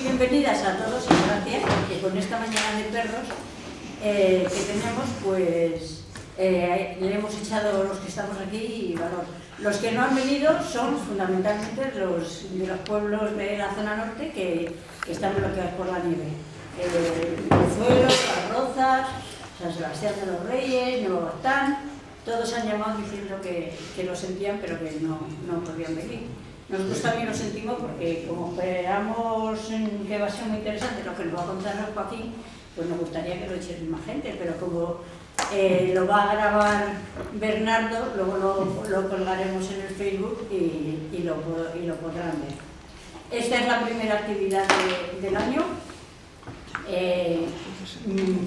bienvenidas a todos y gracias, porque con esta mañana de perros que tenemos, pues le hemos echado los que estamos aquí y valor. Los que no han venido son fundamentalmente los de los pueblos de la zona norte que están bloqueados por la nieve. Pozuelo, Las Rozas, San Sebastián de los Reyes, Nuevo Bastán, todos han llamado diciendo que lo sentían pero que no podían venir. Nosotros también lo sentimos porque como esperamos que va a ser muy interesante lo que nos va a contar Joaquín, pues nos gustaría que lo eche más gente, pero como lo va a grabar Bernardo, luego lo colgaremos en el Facebook y lo podrán ver. Esta es la primera actividad del año.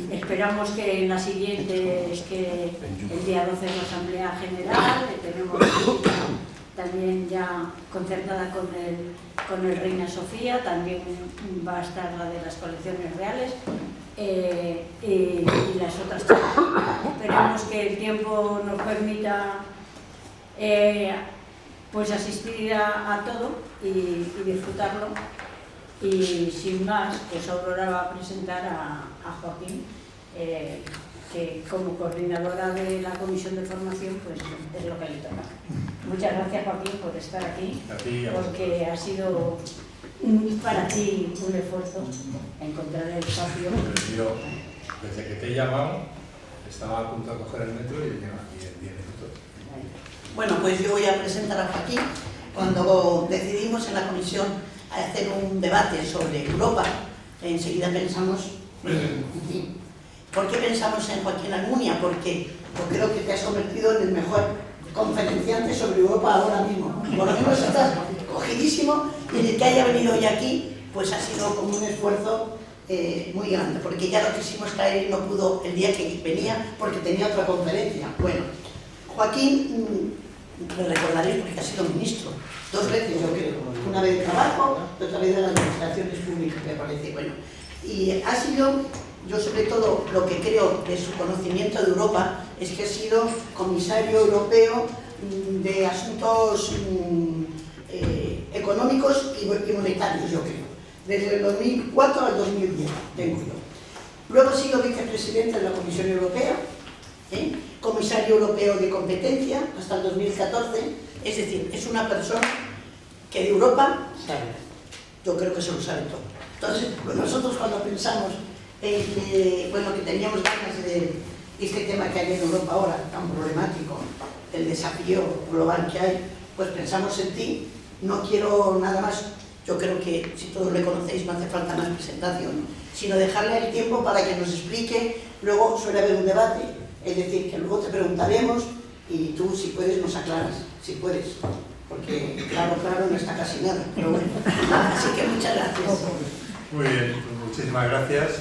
Esperamos que en la siguiente, es que el día 12 es la Asamblea General, tenemos también ya concertada con el Reina Sofía, también va a estar la de las colecciones reales y las otras charlas. Esperemos que el tiempo nos permita pues asistir a todo y disfrutarlo. Y sin más, pues Aurora va a presentar a Joaquín, que como coordinadora de la Comisión de Formación, pues es lo que le toca. Muchas gracias, Joaquín, por estar aquí, porque ha sido para ti un esfuerzo encontrar el espacio. Yo, desde que te he llamado, estaba a punto de coger el metro y llevo aquí en 10 minutos. Bueno, pues yo voy a presentar a Joaquín. Cuando decidimos en la comisión hacer un debate sobre Europa, enseguida pensamos en ti. ¿Por qué pensamos en Joaquín Almunia? Porque yo creo que te has convertido en el mejor conferenciante sobre Europa ahora mismo. Por lo menos estás cogidísimo y el que haya venido hoy aquí, pues ha sido como un esfuerzo muy grande, porque ya lo quisimos traer y no pudo el día que venía porque tenía otra conferencia. Bueno, Joaquín, lo recordaréis porque ha sido ministro, 2 veces yo creo, una vez de trabajo y otra vez de las administraciones públicas, me parece. Bueno, y ha sido, yo sobre todo lo que creo de su conocimiento de Europa es que ha sido comisario europeo de asuntos económicos y monetarios, yo creo, desde el 2004 al 2010 tengo yo. Luego ha sido vicepresidente de la Comisión Europea, comisario europeo de competencia hasta el 2014, es decir, es una persona que de Europa sabe, yo creo que se lo sabe todo. Entonces, pues nosotros cuando pensamos en que, bueno, que teníamos ganas de este tema que hay en Europa ahora, tan problemático, el desafío global que hay, pues pensamos en ti. No quiero nada más, yo creo que si todos le conocéis no hace falta más presentación, sino dejarle el tiempo para que nos explique. Luego suele haber un debate, es decir, que luego te preguntaremos y tú, si puedes, nos aclaras, si puedes, porque claro no está casi nada, pero bueno. Así que muchas gracias. Muy bien, pues muchísimas gracias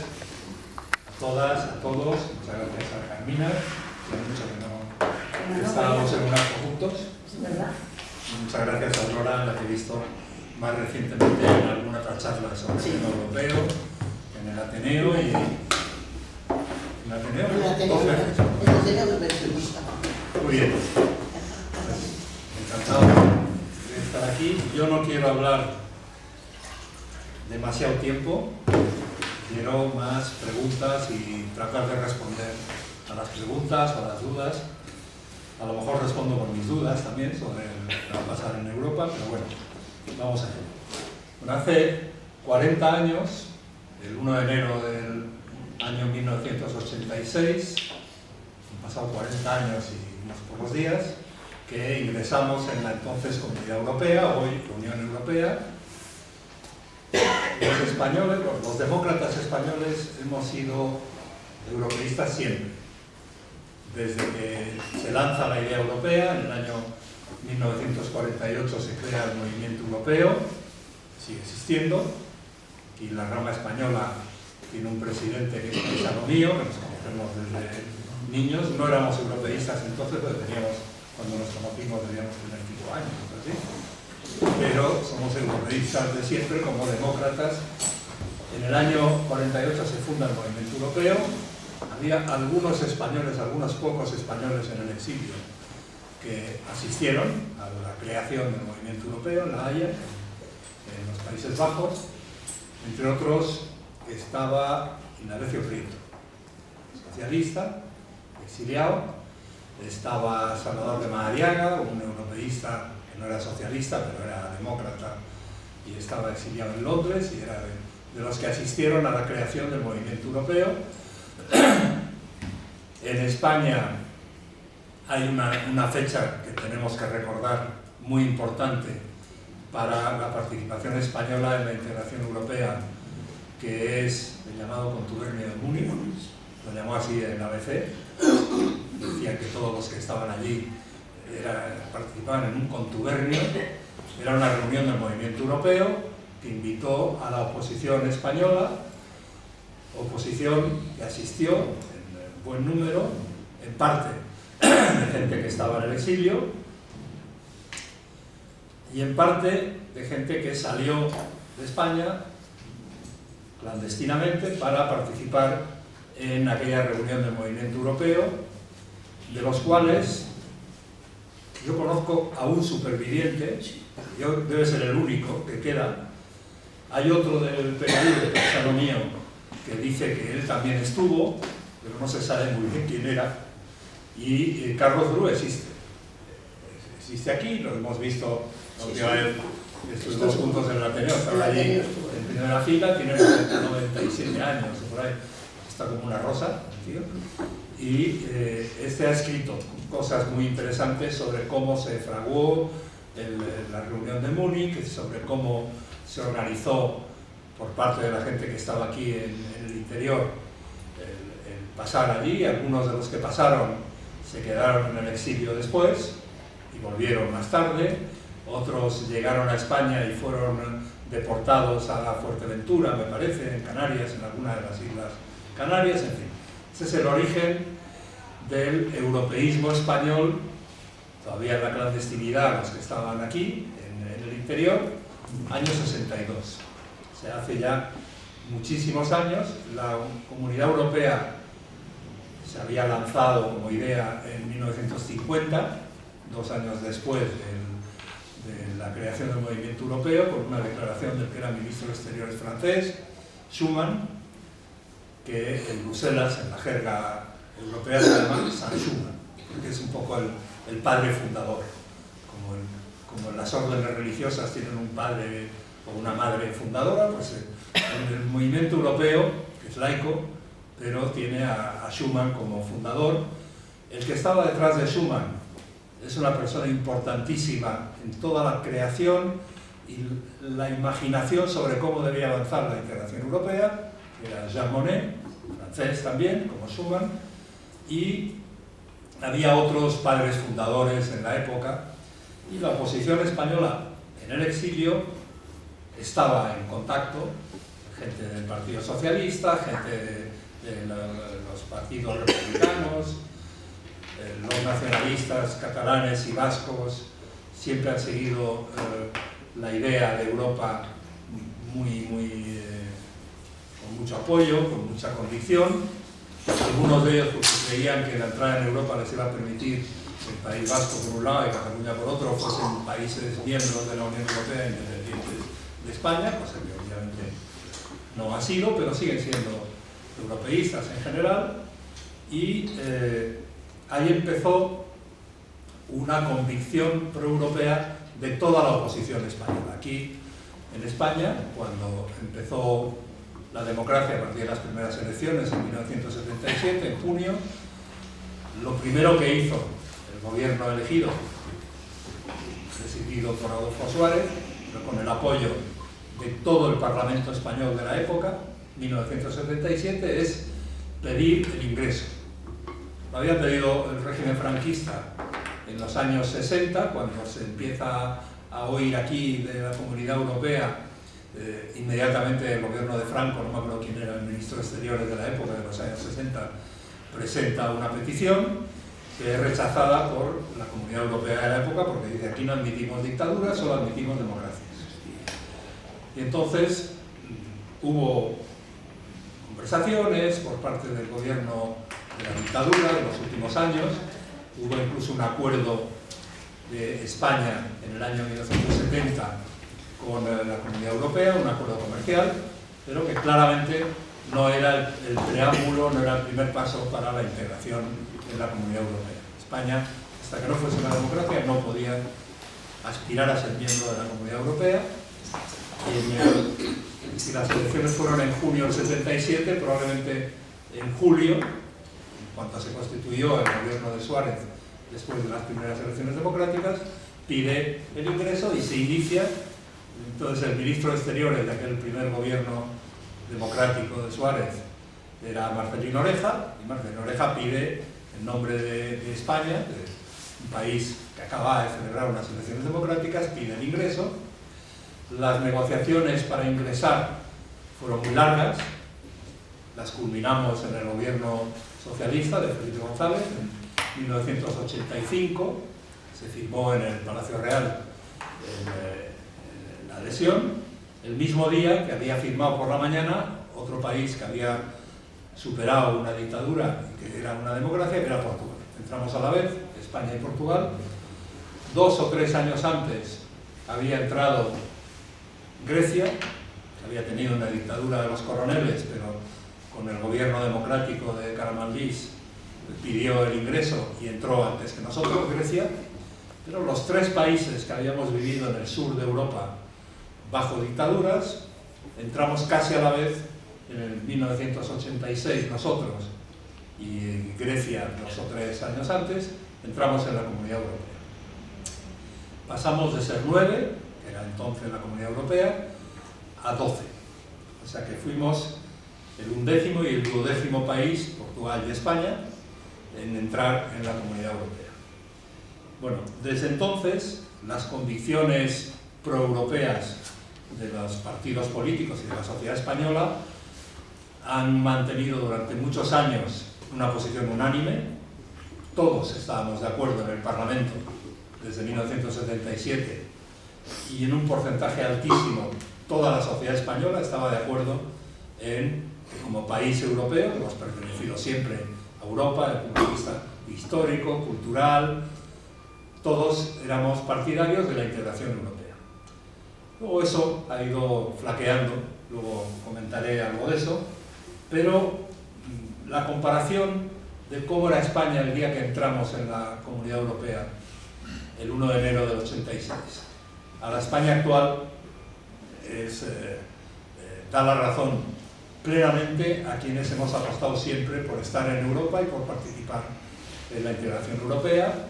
a todas, a todos, muchas gracias a Carmina, que hace mucho que no estábamos en un acto juntos. ¿Verdad? Muchas gracias a Aurora, la que he visto más recientemente en alguna otra charla sobre el tema europeo, en el Ateneo y... ¿En el Ateneo? En el Ateneo, muy bien. Pues, encantado de estar aquí. Yo no quiero hablar demasiado tiempo, quiero más preguntas y tratar de responder a las preguntas, a las dudas. A lo mejor respondo con mis dudas también sobre lo que va a pasar en Europa, pero bueno, vamos a ello. Bueno, hace 40 años, el 1 de enero del año 1986, han pasado 40 años y unos pocos días, que ingresamos en la entonces Comunidad Europea, hoy Unión Europea. Los españoles, los demócratas españoles, hemos sido europeístas siempre. Desde que se lanza la idea europea, en el año 1948 se crea el movimiento europeo, sigue existiendo, y la rama española tiene un presidente que es paisano mío, que nos conocemos desde niños. No éramos europeístas entonces, pero cuando nos conocimos debíamos tener 5 años, ¿sí? Pero somos europeístas de siempre, como demócratas. En el año 48 se funda el movimiento europeo. Había algunos españoles, algunos pocos españoles en el exilio que asistieron a la creación del movimiento europeo en La Haya, en los Países Bajos, Entre otros estaba Ignacio Prieto, socialista, exiliado. Estaba Salvador de Madariaga, un europeísta que no era socialista, pero era demócrata y estaba exiliado en Londres y era de los que asistieron a la creación del movimiento europeo. En España hay una fecha que tenemos que recordar muy importante para la participación española en la integración europea, que es el llamado Contubernio de Múnich, lo llamó así el ABC. Decían que todos los que estaban allí participaban en un contubernio. Era una reunión del movimiento europeo que invitó a la oposición española, oposición que asistió en buen número, en parte de gente que estaba en el exilio y en parte de gente que salió de España clandestinamente para participar en aquella reunión del movimiento europeo, de los cuales yo conozco a un superviviente. Yo debe ser el único que queda. Hay otro del periódico, paisano mío, que dice que él también estuvo, pero no se sabe muy bien quién era. Y Carlos Bru existe aquí, lo hemos visto la última vez que estuvimos juntos en el Ateneo, estaba allí en primera fila, tiene 97 años o por ahí, está como una rosa, tío. Y este ha escrito cosas muy interesantes sobre cómo se fraguó la reunión de Múnich, sobre cómo se organizó por parte de la gente que estaba aquí en el interior el pasar allí. Algunos de los que pasaron se quedaron en el exilio después y volvieron más tarde, otros llegaron a España y fueron deportados a Fuerteventura, me parece, en Canarias, en alguna de las islas Canarias, en fin. Ese es el origen del europeísmo español, todavía en la clandestinidad, los que estaban aquí, en el interior, año 62. Se hace ya muchísimos años. La Comunidad Europea se había lanzado como idea en 1950, 2 años después de la creación del movimiento europeo, con una declaración del que era ministro de Exteriores francés, Schuman, que en Bruselas, en la jerga europea, se llama San Schuman, que es un poco el padre fundador. Como las órdenes religiosas tienen un padre o una madre fundadora, pues el movimiento europeo, que es laico, pero tiene a Schuman como fundador. El que estaba detrás de Schuman es una persona importantísima en toda la creación y la imaginación sobre cómo debía avanzar la integración europea, que era Jean Monnet, francés también, como Schuman, y había otros padres fundadores en la época, y la oposición española en el exilio estaba en contacto, gente del Partido Socialista, gente de los partidos republicanos, los nacionalistas catalanes y vascos siempre han seguido la idea de Europa con mucho apoyo, con mucha convicción. Algunos de ellos porque creían que la entrada en Europa les iba a permitir el País Vasco por un lado y Cataluña por otro fuesen países miembros de la Unión Europea independientes de España, cosa que obviamente no ha sido, pero siguen siendo europeístas en general. Y ahí empezó una convicción proeuropea de toda la oposición española. Aquí en España, cuando empezó la democracia a partir de las primeras elecciones en 1977, en junio, lo primero que hizo el gobierno elegido, presidido por Adolfo Suárez, pero con el apoyo de todo el Parlamento español de la época, 1977, es pedir el ingreso. Lo había pedido el régimen franquista en los años 60, cuando se empieza a oír aquí de la Comunidad Europea. Inmediatamente el gobierno de Franco, no me acuerdo quién era el ministro de Exteriores de la época, de los años 60, presenta una petición que es rechazada por la Comunidad Europea de la época porque dice: aquí no admitimos dictaduras, solo admitimos democracias. Y entonces hubo conversaciones por parte del gobierno de la dictadura de los últimos años, hubo incluso un acuerdo de España en el año 1970 con la Comunidad Europea, un acuerdo comercial, pero que claramente no era el preámbulo, no era el primer paso para la integración en la Comunidad Europea. España, hasta que no fuese una democracia, no podía aspirar a ser miembro de la Comunidad Europea. Si las elecciones fueron en junio del 77, probablemente en julio, en cuanto se constituyó el gobierno de Suárez después de las primeras elecciones democráticas, pide el ingreso y se inicia. Entonces el ministro de Exteriores de aquel primer gobierno democrático de Suárez era Marcelino Oreja, y Marcelino Oreja pide, en nombre de España, de un país que acaba de celebrar unas elecciones democráticas, pide el ingreso. Las negociaciones para ingresar fueron muy largas, las culminamos en el gobierno socialista de Felipe González en 1985, se firmó en el Palacio Real la adhesión, el mismo día que había firmado por la mañana otro país que había superado una dictadura y que era una democracia, que era Portugal. Entramos a la vez, España y Portugal. 2 o 3 años antes había entrado Grecia, que había tenido una dictadura de los coroneles, pero con el gobierno democrático de Karamanlis pidió el ingreso y entró antes que nosotros, Grecia. Pero los 3 países que habíamos vivido en el sur de Europa bajo dictaduras, entramos casi a la vez en el 1986 nosotros, y Grecia 2 o 3 años antes, entramos en la Comunidad Europea. Pasamos de ser 9, que era entonces la Comunidad Europea, a 12. O sea que fuimos el 11º y el 12º país, Portugal y España, en entrar en la Comunidad Europea. Bueno, desde entonces, las convicciones proeuropeas de los partidos políticos y de la sociedad española han mantenido durante muchos años una posición unánime. Todos estábamos de acuerdo en el Parlamento desde 1977, y en un porcentaje altísimo toda la sociedad española estaba de acuerdo en que, como país europeo, hemos pertenecido siempre a Europa desde el punto de vista histórico, cultural, todos éramos partidarios de la integración europea. Luego eso ha ido flaqueando, luego comentaré algo de eso, pero la comparación de cómo era España el día que entramos en la Comunidad Europea, el 1 de enero del 86, a la España actual da la razón plenamente a quienes hemos apostado siempre por estar en Europa y por participar en la integración europea.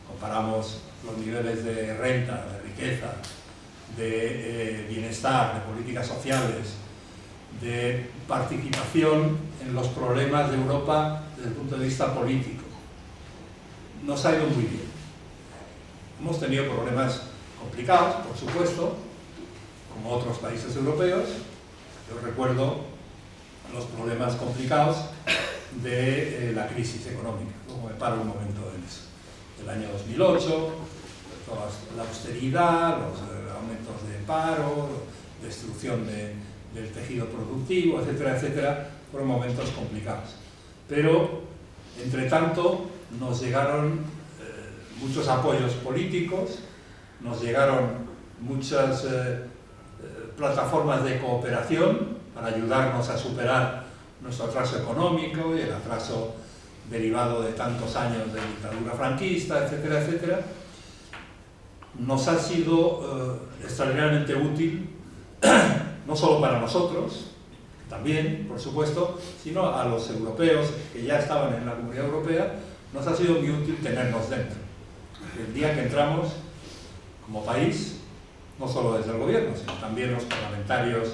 Comparamos los niveles de renta, de riqueza, de bienestar, de políticas sociales, de participación en los problemas de Europa desde el punto de vista político. Nos ha ido muy bien. Hemos tenido problemas complicados, por supuesto, como otros países europeos. Yo recuerdo los problemas complicados de la crisis económica. Luego me paro un momento en eso. El año 2008, la austeridad, los aumentos de paro, destrucción del tejido productivo, etcétera, etcétera, fueron momentos complicados. Pero, entre tanto, nos llegaron muchos apoyos políticos, nos llegaron muchas plataformas de cooperación para ayudarnos a superar nuestro atraso económico y el atraso derivado de tantos años de dictadura franquista, etcétera, etcétera. Nos ha sido extraordinariamente útil, no solo para nosotros, también, por supuesto, sino a los europeos que ya estaban en la Comunidad Europea. Nos ha sido muy útil tenernos dentro. El día que entramos como país, no solo desde el gobierno, sino también los parlamentarios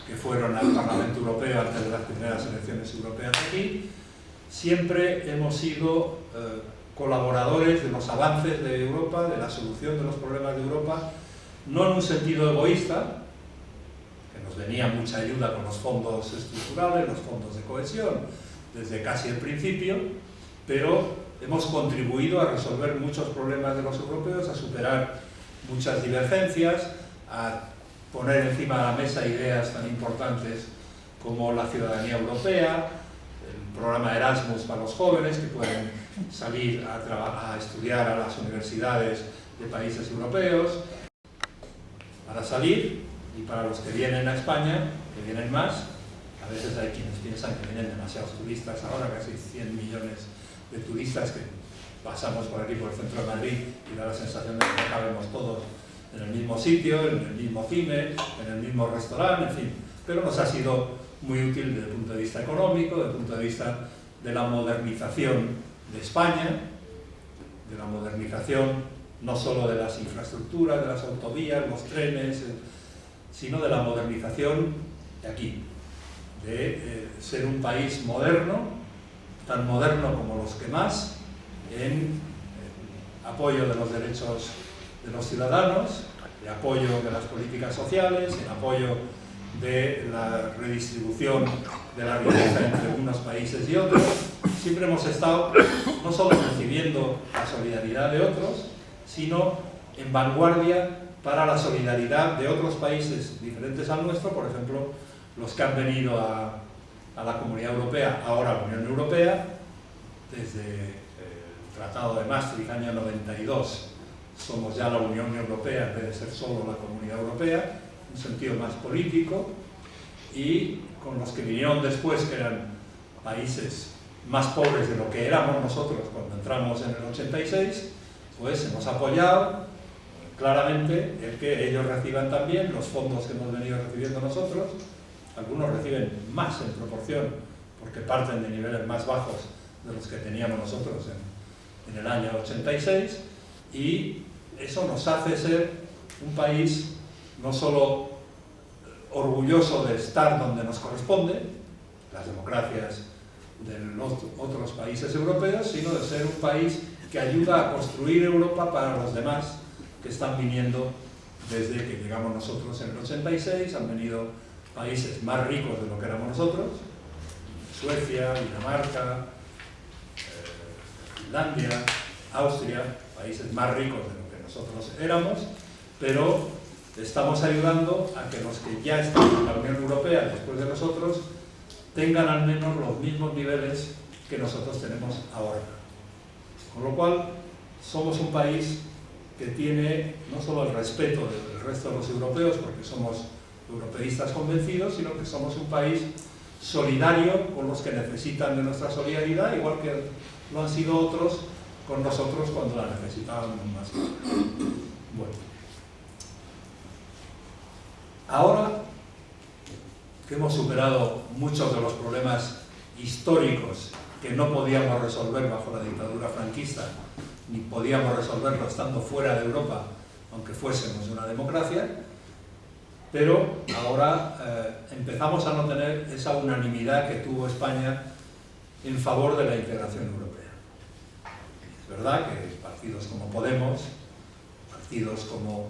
que fueron al Parlamento Europeo antes de las primeras elecciones europeas aquí, siempre hemos sido colaboradores de los avances de Europa, de la solución de los problemas de Europa, no en un sentido egoísta, que nos venía mucha ayuda con los fondos estructurales, los fondos de cohesión, desde casi el principio, pero hemos contribuido a resolver muchos problemas de los europeos, a superar muchas divergencias, a poner encima de la mesa ideas tan importantes como la ciudadanía europea, el programa Erasmus para los jóvenes que pueden salir a estudiar a las universidades de países europeos. Para salir Y para los que vienen a España, que vienen más, a veces hay quienes piensan que vienen demasiados turistas ahora, casi 100 millones de turistas que pasamos por aquí, por el centro de Madrid, y da la sensación de que no cabemos todos en el mismo sitio, en el mismo cine, en el mismo restaurante, en fin. Pero nos ha sido muy útil desde el punto de vista económico, desde el punto de vista de la modernización de España, de la modernización no solo de las infraestructuras, de las autovías, los trenes, sino de la modernización de aquí, de ser un país moderno, tan moderno como los que más, en apoyo de los derechos de los ciudadanos, de apoyo de las políticas sociales, en apoyo de la redistribución de la riqueza entre unos países y otros. Siempre hemos estado no solo recibiendo la solidaridad de otros, sino en vanguardia para la solidaridad de otros países diferentes al nuestro, por ejemplo, los que han venido a la Comunidad Europea, ahora a la Unión Europea, desde el Tratado de Maastricht, año 92, somos ya la Unión Europea en vez de ser solo la Comunidad Europea, en un sentido más político, y con los que vinieron después, que eran países más pobres de lo que éramos nosotros cuando entramos en el 86, pues hemos apoyado claramente el que ellos reciban también los fondos que hemos venido recibiendo nosotros. Algunos reciben más en proporción porque parten de niveles más bajos de los que teníamos nosotros en el año 86, y eso nos hace ser un país no solo orgulloso de estar donde nos corresponde, las democracias de los otros países europeos, sino de ser un país que ayuda a construir Europa para los demás que están viniendo desde que llegamos nosotros en el 86. Han venido países más ricos de lo que éramos nosotros, Suecia, Dinamarca, Finlandia, Austria, países más ricos de lo que nosotros éramos, pero estamos ayudando a que los que ya están en la Unión Europea después de nosotros tengan al menos los mismos niveles que nosotros tenemos ahora. Con lo cual, somos un país que tiene no solo el respeto del resto de los europeos, porque somos europeístas convencidos, sino que somos un país solidario con los que necesitan de nuestra solidaridad, igual que lo han sido otros con nosotros cuando la necesitábamos más. Bueno. Ahora que hemos superado muchos de los problemas históricos que no podíamos resolver bajo la dictadura franquista, ni podíamos resolverlo estando fuera de Europa, aunque fuésemos una democracia, pero ahora empezamos a no tener esa unanimidad que tuvo España en favor de la integración europea. Es verdad que partidos como Podemos, partidos como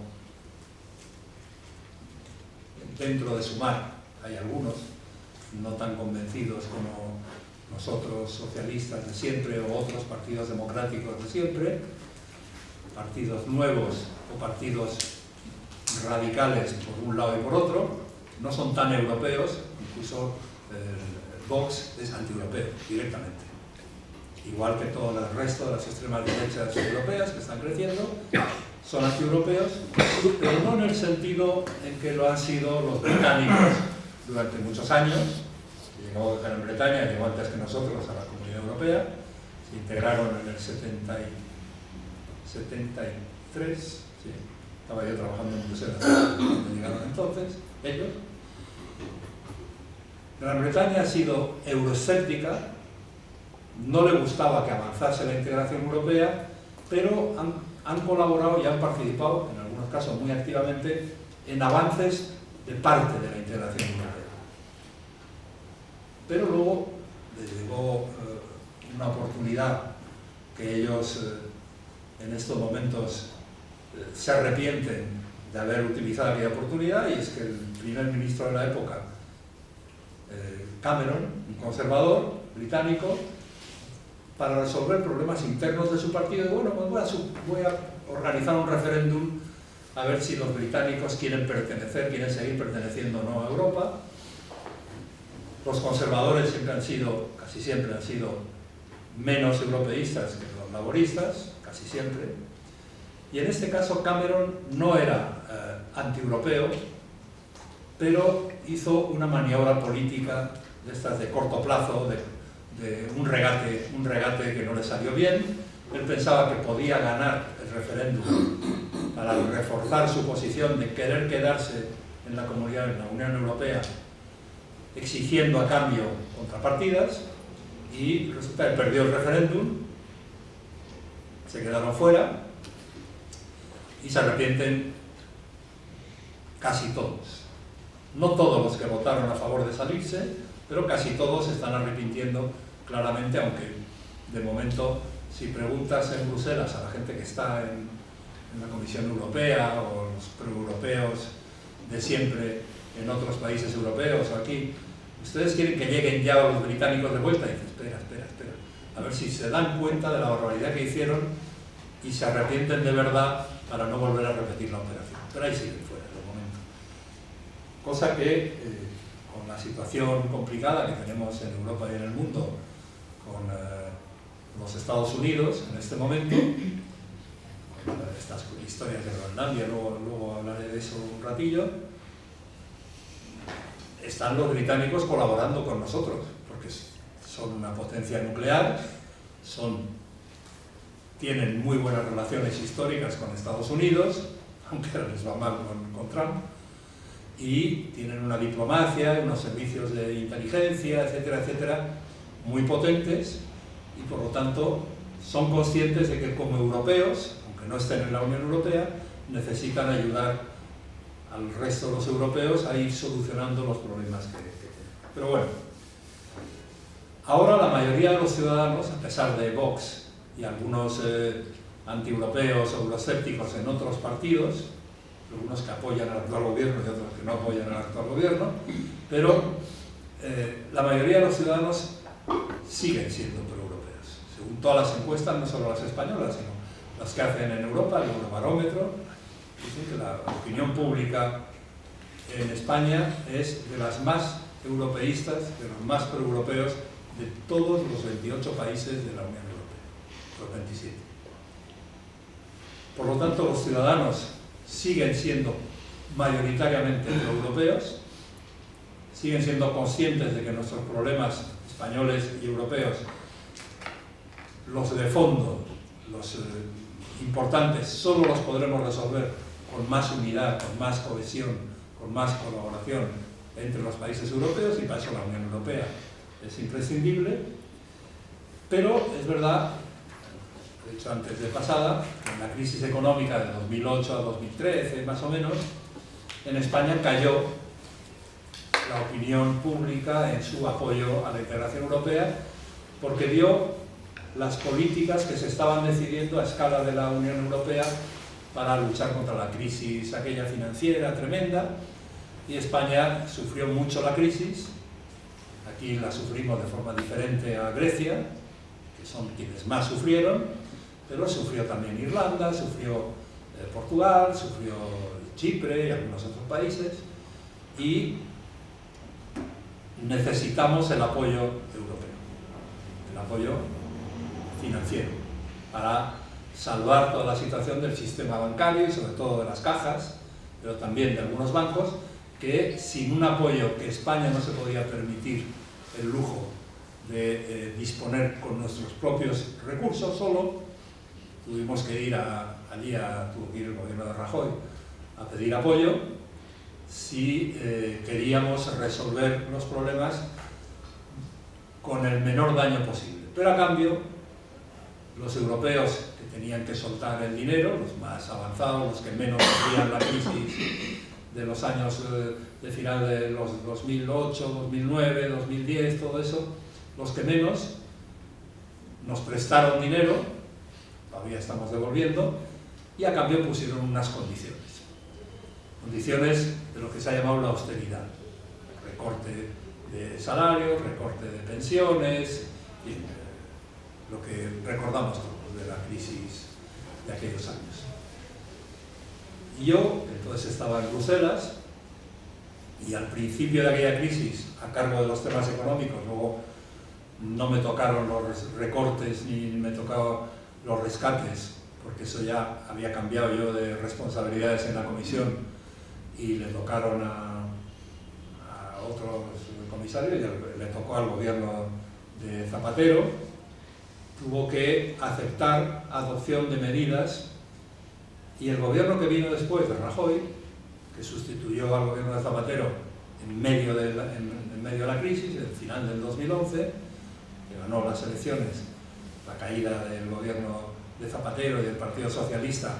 dentro de Sumar, hay algunos no tan convencidos como nosotros socialistas de siempre o otros partidos democráticos de siempre, partidos nuevos o partidos radicales por un lado y por otro, no son tan europeos, incluso Vox es antieuropeo directamente, igual que todo el resto de las extremas derechas europeas que están creciendo, son antieuropeos, pero no en el sentido en que lo han sido los británicos durante muchos años. Llegó a Gran Bretaña, llegó antes que nosotros a la Comunidad Europea, se integraron en el 73, sí, estaba yo trabajando en Bruselas cuando llegaron entonces, ellos. Gran Bretaña ha sido euroescéptica, no le gustaba que avanzase la integración europea, pero han colaborado y han participado, en algunos casos muy activamente, en avances de parte de la integración europea. Pero luego les llegó una oportunidad que ellos en estos momentos se arrepienten de haber utilizado aquella oportunidad, y es que el primer ministro de la época, Cameron, un conservador británico, para resolver problemas internos de su partido, bueno, pues voy a organizar un referéndum a ver si los británicos quieren seguir perteneciendo o no a Europa. Los conservadores casi siempre han sido menos europeístas que los laboristas, casi siempre. Y en este caso Cameron no era antieuropeo, pero hizo una maniobra política de estas de corto plazo, de un regate que no le salió bien. Él pensaba que podía ganar el referéndum para reforzar su posición de querer quedarse en la comunidad, en la Unión Europea, exigiendo a cambio contrapartidas, y resulta que perdió el referéndum, se quedaron fuera y se arrepienten casi todos. No todos los que votaron a favor de salirse, pero casi todos se están arrepintiendo claramente, aunque de momento, si preguntas en Bruselas a la gente que está en la Comisión Europea o los proeuropeos de siempre en otros países europeos o aquí, ¿ustedes quieren que lleguen ya los británicos de vuelta? Y dices, espera, a ver si se dan cuenta de la barbaridad que hicieron y se arrepienten de verdad para no volver a repetir la operación. Pero ahí siguen fuera de momento. Cosa que, con la situación complicada que tenemos en Europa y en el mundo, con los Estados Unidos en este momento, con estas historias de Groenlandia, luego hablaré de eso un ratillo, están los británicos colaborando con nosotros, porque son una potencia nuclear, tienen muy buenas relaciones históricas con Estados Unidos, aunque ahora les va mal con Trump, y tienen una diplomacia, unos servicios de inteligencia, etcétera, etcétera, muy potentes, y por lo tanto son conscientes de que como europeos, aunque no estén en la Unión Europea, necesitan ayudar al resto de los europeos a ir solucionando los problemas que tienen. Pero bueno, ahora la mayoría de los ciudadanos, a pesar de Vox y algunos anti-europeos o euroscépticos en otros partidos, algunos que apoyan al actual gobierno y otros que no apoyan al actual gobierno, pero la mayoría de los ciudadanos siguen siendo proeuropeos. Según todas las encuestas, no solo las españolas, sino las que hacen en Europa, el Eurobarómetro, dicen que la opinión pública en España es de las más europeístas, de los más proeuropeos de todos los 28 países de la Unión Europea, los 27. Por lo tanto, los ciudadanos siguen siendo mayoritariamente proeuropeos, siguen siendo conscientes de que nuestros problemas españoles y europeos, los de fondo, los importantes, solo los podremos resolver con más unidad, con más cohesión, con más colaboración entre los países europeos, y para eso la Unión Europea es imprescindible. Pero es verdad, he dicho antes de pasada, en la crisis económica de 2008 a 2013 más o menos, en España cayó la opinión pública en su apoyo a la integración europea, porque vio las políticas que se estaban decidiendo a escala de la Unión Europea para luchar contra la crisis aquella financiera tremenda, y España sufrió mucho la crisis. Aquí la sufrimos de forma diferente a Grecia, que son quienes más sufrieron, pero sufrió también Irlanda, sufrió Portugal, sufrió Chipre y algunos otros países, y necesitamos el apoyo europeo, el apoyo financiero, para salvar toda la situación del sistema bancario y sobre todo de las cajas, pero también de algunos bancos, que sin un apoyo que España no se podía permitir el lujo de disponer con nuestros propios recursos solo, tuvimos que ir tuvo que ir el gobierno de Rajoy a pedir apoyo si queríamos resolver los problemas con el menor daño posible. Pero a cambio, los europeos que tenían que soltar el dinero, los más avanzados, los que menos sufrían la crisis de los años de final de los 2008, 2009, 2010, todo eso, los que menos nos prestaron dinero, todavía estamos devolviendo, y a cambio pusieron unas condiciones. Condiciones de lo que se ha llamado la austeridad. Recorte de salarios, recorte de pensiones, y lo que recordamos todos de la crisis de aquellos años. Y yo, entonces estaba en Bruselas, y al principio de aquella crisis, a cargo de los temas económicos, luego no me tocaron los recortes ni me tocaron los rescates, porque eso ya había cambiado yo de responsabilidades en la comisión, y le tocaron comisarios, y le tocó al gobierno de Zapatero, tuvo que aceptar adopción de medidas, y el gobierno que vino después de Rajoy, que sustituyó al gobierno de Zapatero en medio de la crisis, el final del 2011, que ganó las elecciones, la caída del gobierno de Zapatero y del Partido Socialista,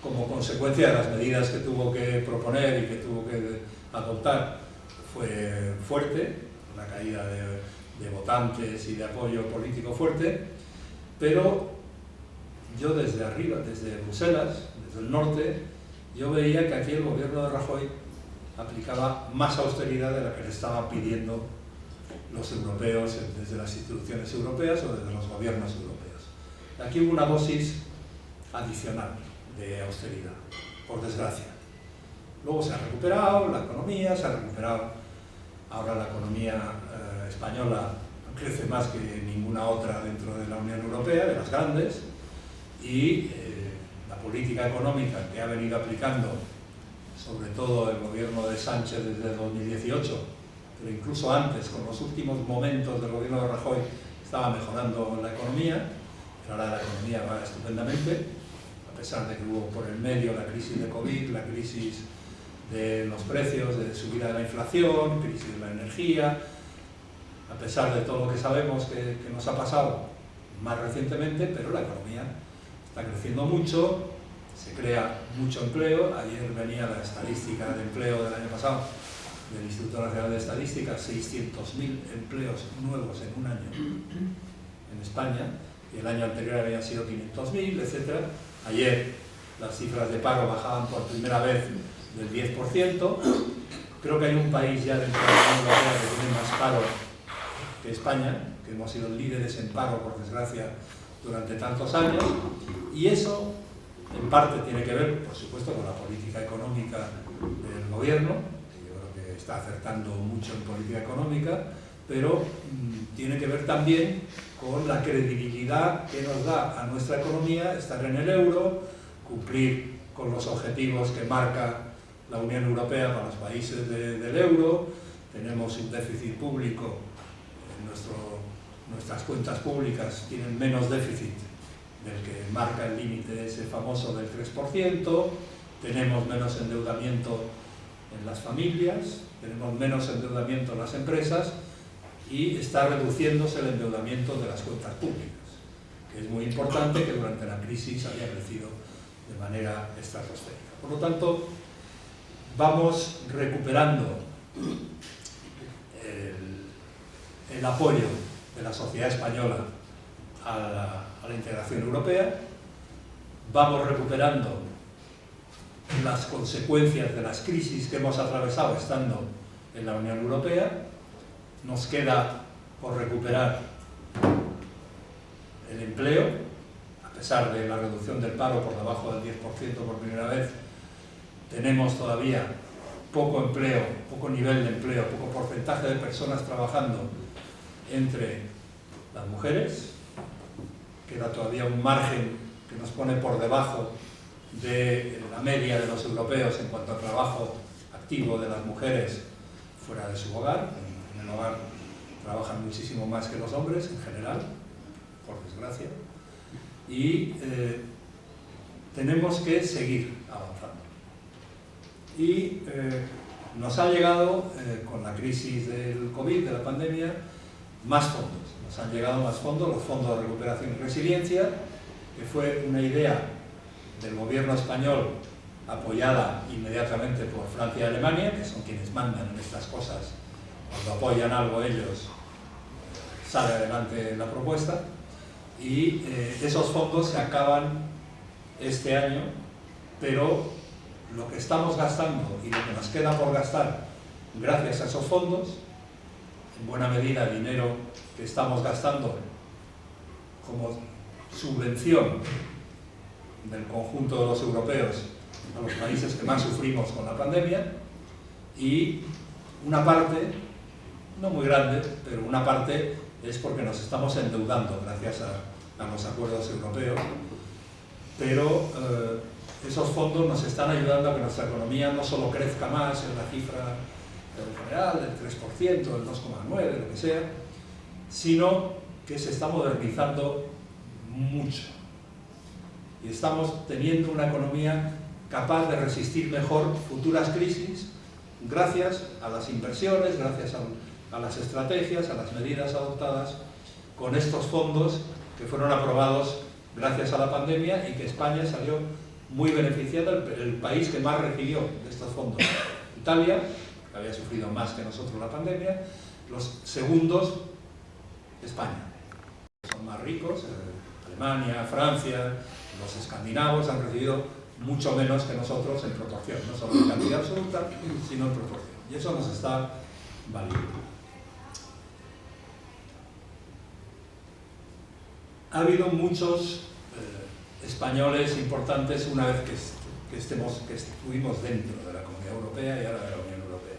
como consecuencia de las medidas que tuvo que proponer y que tuvo que adoptar, fue fuerte, una caída de votantes y de apoyo político fuerte, pero yo desde arriba, desde Bruselas, desde el norte, yo veía que aquí el gobierno de Rajoy aplicaba más austeridad de la que le estaban pidiendo los europeos desde las instituciones europeas o desde los gobiernos europeos. Aquí hubo una dosis adicional de austeridad, por desgracia. Luego se ha recuperado la economía, se ha recuperado ahora la economía española, crece más que ninguna otra dentro de la Unión Europea, de las grandes, y la política económica que ha venido aplicando sobre todo el gobierno de Sánchez desde 2018, pero incluso antes, con los últimos momentos del gobierno de Rajoy, estaba mejorando la economía, pero ahora la economía va estupendamente, a pesar de que hubo por el medio la crisis de COVID, la crisis de los precios, de subida de la inflación, crisis de la energía, a pesar de todo lo que sabemos que nos ha pasado más recientemente, pero la economía está creciendo mucho, se crea mucho empleo. Ayer venía la estadística de empleo del año pasado del Instituto Nacional de Estadística, 600.000 empleos nuevos en un año en España, y el año anterior habían sido 500.000, etc. Ayer las cifras de paro bajaban por primera vez del 10%. Creo que hay un país ya dentro de la Unión Europea que tiene más paro que España, que hemos sido líderes en paro, por desgracia, durante tantos años, y eso en parte tiene que ver, por supuesto, con la política económica del gobierno, que yo creo que está acertando mucho en política económica, pero tiene que ver también con la credibilidad que nos da a nuestra economía estar en el euro, cumplir con los objetivos que marca la Unión Europea para los países del euro. Tenemos un déficit público, nuestras cuentas públicas tienen menos déficit del que marca el límite ese famoso del 3%, tenemos menos endeudamiento en las familias, tenemos menos endeudamiento en las empresas, y está reduciéndose el endeudamiento de las cuentas públicas, que es muy importante, que durante la crisis haya crecido de manera estratosférica. Por lo tanto, vamos recuperando el apoyo de la sociedad española a la integración europea, vamos recuperando las consecuencias de las crisis que hemos atravesado estando en la Unión Europea. Nos queda por recuperar el empleo, a pesar de la reducción del paro por debajo del 10% por primera vez. Tenemos todavía poco empleo, poco nivel de empleo, poco porcentaje de personas trabajando entre las mujeres. Queda todavía un margen que nos pone por debajo de la media de los europeos en cuanto a trabajo activo de las mujeres fuera de su hogar. En el hogar trabajan muchísimo más que los hombres en general, por desgracia, y tenemos que seguir avanzando. Y nos ha llegado, con la crisis del COVID, de la pandemia, más fondos. Nos han llegado más fondos, los fondos de recuperación y resiliencia, que fue una idea del gobierno español apoyada inmediatamente por Francia y Alemania, que son quienes mandan en estas cosas. Cuando apoyan algo ellos, sale adelante la propuesta, y esos fondos se acaban este año, pero lo que estamos gastando y lo que nos queda por gastar gracias a esos fondos, en buena medida dinero que estamos gastando como subvención del conjunto de los europeos a los países que más sufrimos con la pandemia, y una parte, no muy grande, pero una parte es porque nos estamos endeudando gracias a los acuerdos europeos, pero esos fondos nos están ayudando a que nuestra economía no solo crezca más en la cifra general, del 3%, del 2,9%, lo que sea, sino que se está modernizando mucho. Y estamos teniendo una economía capaz de resistir mejor futuras crisis gracias a las inversiones, gracias a las estrategias, a las medidas adoptadas con estos fondos que fueron aprobados gracias a la pandemia y que España salió muy beneficiada, el país que más recibió de estos fondos. Italia, que había sufrido más que nosotros la pandemia, los segundos, España. Son más ricos, Alemania, Francia, los escandinavos han recibido mucho menos que nosotros en proporción, no solo en cantidad absoluta, sino en proporción. Y eso nos está valiendo. Ha habido muchos españoles importantes una vez que estuvimos dentro de la Comunidad Europea y ahora de la Unión Europea.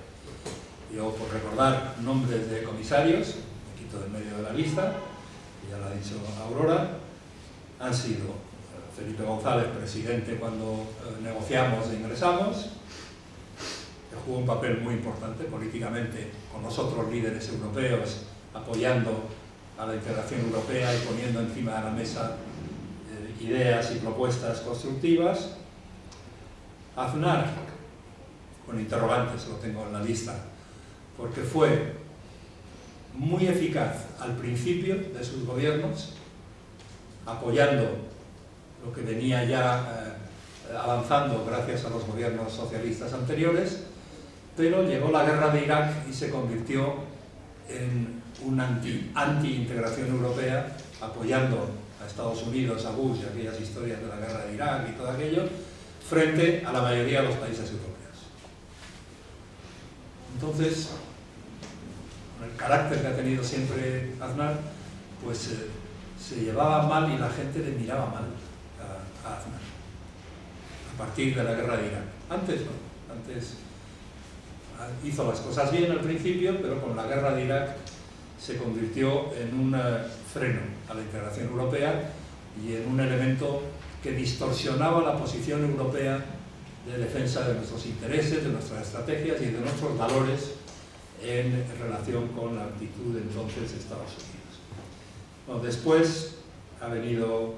Yo, por recordar nombres de comisarios, me quito del medio de la lista, que ya lo ha dicho Aurora, han sido Felipe González, presidente cuando negociamos e ingresamos, que jugó un papel muy importante políticamente con los otros líderes europeos, apoyando a la integración europea y poniendo encima de la mesa ideas y propuestas constructivas. Aznar, con interrogantes, lo tengo en la lista, porque fue muy eficaz al principio de sus gobiernos, apoyando lo que venía ya avanzando gracias a los gobiernos socialistas anteriores, pero llegó la guerra de Irak y se convirtió en una anti-integración europea, apoyando a Estados Unidos, a Bush y aquellas historias de la guerra de Irak y todo aquello, frente a la mayoría de los países europeos. Entonces, con el carácter que ha tenido siempre Aznar, pues se llevaba mal y la gente le miraba mal a Aznar, a partir de la guerra de Irak. Antes no, antes hizo las cosas bien al principio, pero con la guerra de Irak se convirtió en un freno a la integración europea y en un elemento que distorsionaba la posición europea de defensa de nuestros intereses, de nuestras estrategias y de nuestros valores en relación con la actitud de entonces de Estados Unidos. Bueno, después ha venido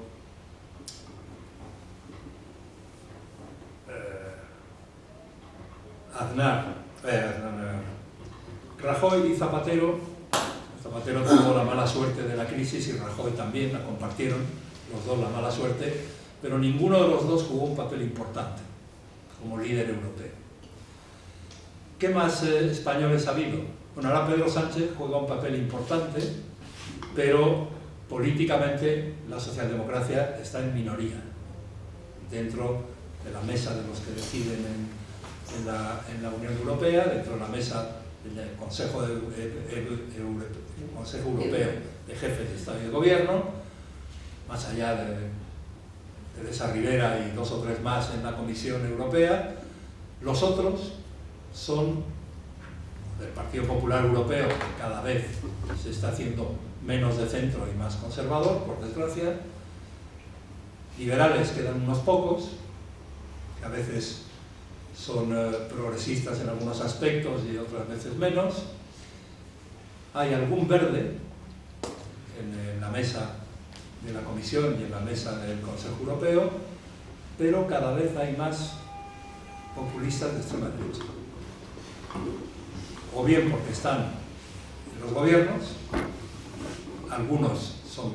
Rajoy y Zapatero. Zapatero tuvo la mala suerte de la crisis y Rajoy también, la compartieron los dos la mala suerte, pero ninguno de los dos jugó un papel importante como líder europeo. ¿Qué más españoles ha habido? Bueno, ahora Pedro Sánchez juega un papel importante, pero políticamente la socialdemocracia está en minoría dentro de la mesa de los que deciden en la Unión Europea, dentro de la mesa del Consejo Europeo de Jefes de Estado y de Gobierno, más allá de Teresa Rivera y 2 o 3 más en la Comisión Europea. Los otros son del Partido Popular Europeo, que cada vez se está haciendo menos de centro y más conservador, por desgracia. Liberales quedan unos pocos, que a veces son progresistas en algunos aspectos y otras veces menos. Hay algún verde en la mesa de la Comisión y en la mesa del Consejo Europeo, pero cada vez hay más populistas de extrema derecha. O bien porque están en los gobiernos, algunos son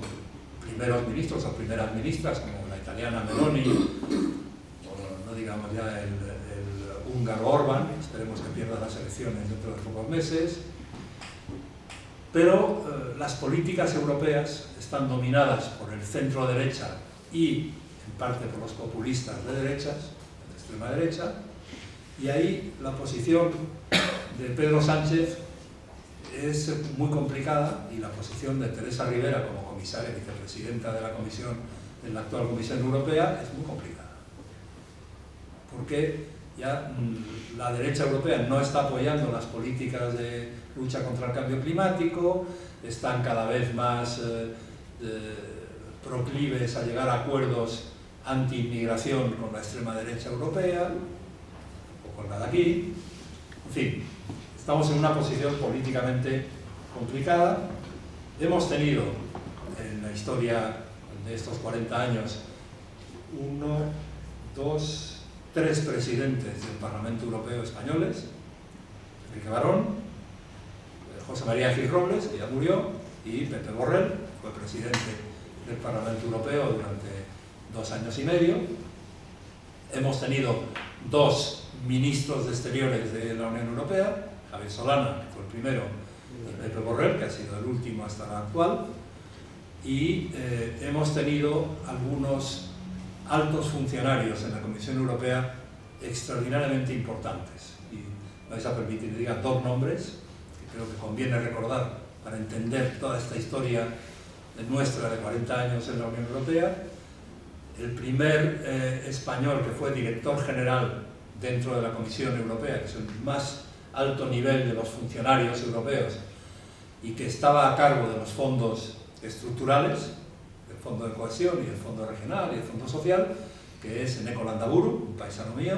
primeros ministros o primeras ministras, como la italiana Meloni, o no digamos ya el húngaro Orbán, esperemos que pierda las elecciones dentro de pocos meses, pero las políticas europeas están dominadas por el centro derecha y en parte por los populistas de derechas, de extrema derecha, y ahí la posición de Pedro Sánchez es muy complicada y la posición de Teresa Rivera como comisaria y vicepresidenta de la Comisión, de la actual Comisión Europea, es muy complicada. Porque ya la derecha europea no está apoyando las políticas de lucha contra el cambio climático, están cada vez más proclives a llegar a acuerdos anti-inmigración con la extrema derecha europea, o con la de aquí. En fin, estamos en una posición políticamente complicada. Hemos tenido en la historia de estos 40 años 1, 2, 3 presidentes del Parlamento Europeo españoles: Enrique Barón, José María Gil Robles, que ya murió, y Pepe Borrell, que fue presidente del Parlamento Europeo durante 2 años y medio. Hemos tenido 2 ministros de Exteriores de la Unión Europea, Javier Solana, que fue el primero, y Pepe Borrell, que ha sido el último hasta la actual. Y hemos tenido algunos altos funcionarios en la Comisión Europea extraordinariamente importantes. Y vais a permitir que diga 2 nombres que creo que conviene recordar para entender toda esta historia nuestra de 40 años en la Unión Europea. El primer español que fue director general dentro de la Comisión Europea, que es el más alto nivel de los funcionarios europeos y que estaba a cargo de los fondos estructurales, el Fondo de Cohesión y el Fondo Regional y el Fondo Social, que es Eneko Landaburu, un paisano mío,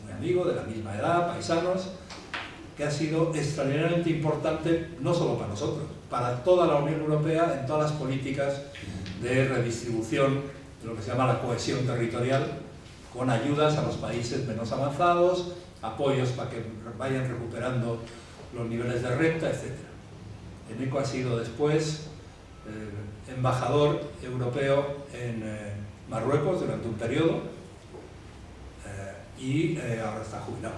muy amigo, de la misma edad, paisanos, que ha sido extraordinariamente importante no solo para nosotros, para toda la Unión Europea en todas las políticas de redistribución de lo que se llama la cohesión territorial, con ayudas a los países menos avanzados, apoyos para que vayan recuperando los niveles de renta, etc. Eneko ha sido después embajador europeo en Marruecos durante un periodo y ahora está jubilado,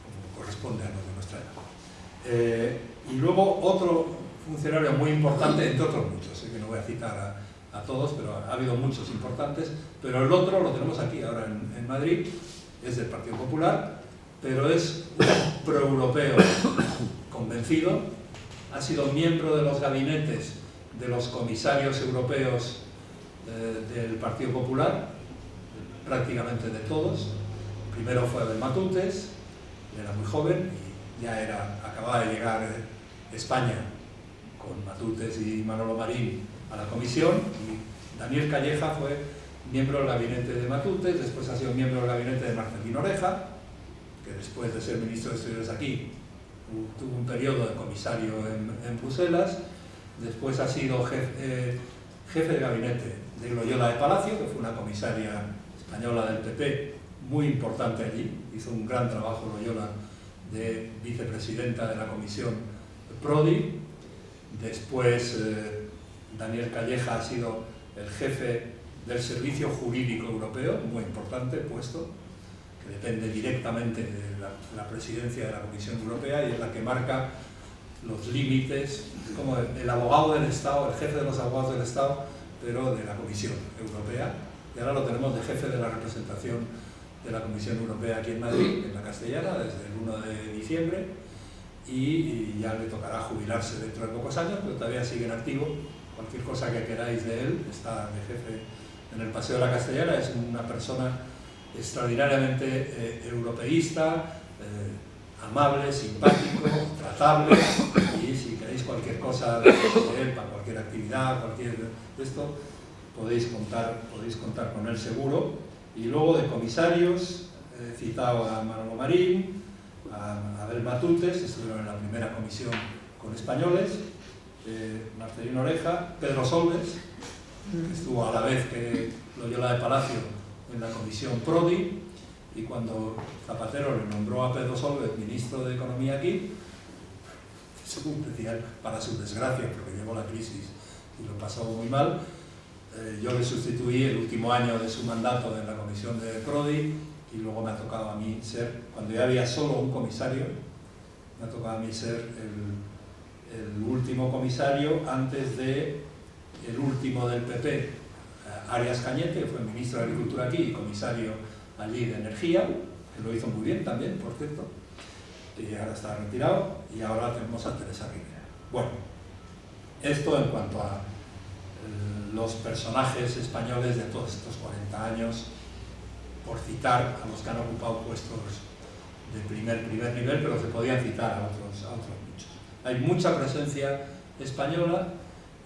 como corresponde a los de nuestra edad. Y luego otro funcionario muy importante, entre otros muchos, sé que no voy a citar a todos, pero ha habido muchos importantes, pero el otro lo tenemos aquí ahora en Madrid, es del Partido Popular, pero es un proeuropeo convencido, ha sido miembro de los gabinetes de los comisarios europeos del Partido Popular, prácticamente de todos. Primero fue Abel Matutes, era muy joven y ya acababa de llegar a España con Matutes y Manolo Marín a la comisión, y Daniel Calleja fue miembro del gabinete de Matutes, después ha sido miembro del gabinete de Marcelino Oreja, que después de ser ministro de Exteriores aquí tuvo un periodo de comisario en Bruselas. Después ha sido jefe de gabinete de Loyola de Palacio, que fue una comisaria española del PP muy importante allí, hizo un gran trabajo Loyola de vicepresidenta de la comisión Prodi. Después Daniel Calleja ha sido el jefe del Servicio Jurídico Europeo, muy importante puesto, que depende directamente de la presidencia de la Comisión Europea y es la que marca los límites, como el abogado del Estado, el jefe de los abogados del Estado, pero de la Comisión Europea. Y ahora lo tenemos de jefe de la representación de la Comisión Europea aquí en Madrid, en la Castellana, desde el 1 de diciembre, y ya le tocará jubilarse dentro de pocos años, pero todavía sigue en activo. Cualquier cosa que queráis de él, está de jefe en el Paseo de la Castellana, es una persona extraordinariamente europeísta, amable, simpático, tratable, y si queréis cualquier cosa de él, para cualquier actividad, cualquier de esto, podéis contar con él seguro. Y luego de comisarios, he citado a Manolo Marín, a Abel Matutes, que estuvieron en la primera comisión con españoles, Marcelino Oreja, Pedro Solbes, que estuvo a la vez que Loyola de Palacio en la comisión Prodi, y cuando Zapatero le nombró a Pedro Solbes ministro de Economía aquí, según decía, para su desgracia, porque llegó la crisis y lo pasó muy mal, yo le sustituí el último año de su mandato en la comisión de Prodi, y luego me ha tocado a mí ser, cuando ya había solo un comisario, me ha tocado a mí ser el último comisario antes de el último del PP, Arias Cañete, que fue ministro de Agricultura aquí y comisario allí de Energía, que lo hizo muy bien también, por cierto, y ahora está retirado, y ahora tenemos a Teresa Rivera. Bueno, esto en cuanto a los personajes españoles de todos estos 40 años, por citar a los que han ocupado puestos de primer nivel, pero se podían citar a otros muchos. Hay mucha presencia española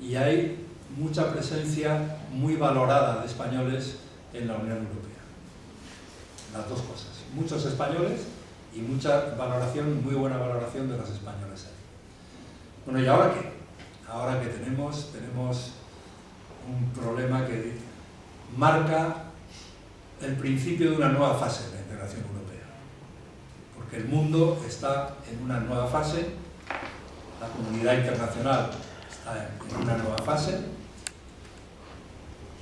y hay mucha presencia muy valorada de españoles en la Unión Europea. Las dos cosas. Muchos españoles y mucha valoración, muy buena valoración de los españoles ahí. Bueno, ¿y ahora qué? Ahora que tenemos un problema que marca el principio de una nueva fase de la integración europea. Porque el mundo está en una nueva fase, la comunidad internacional está en una nueva fase,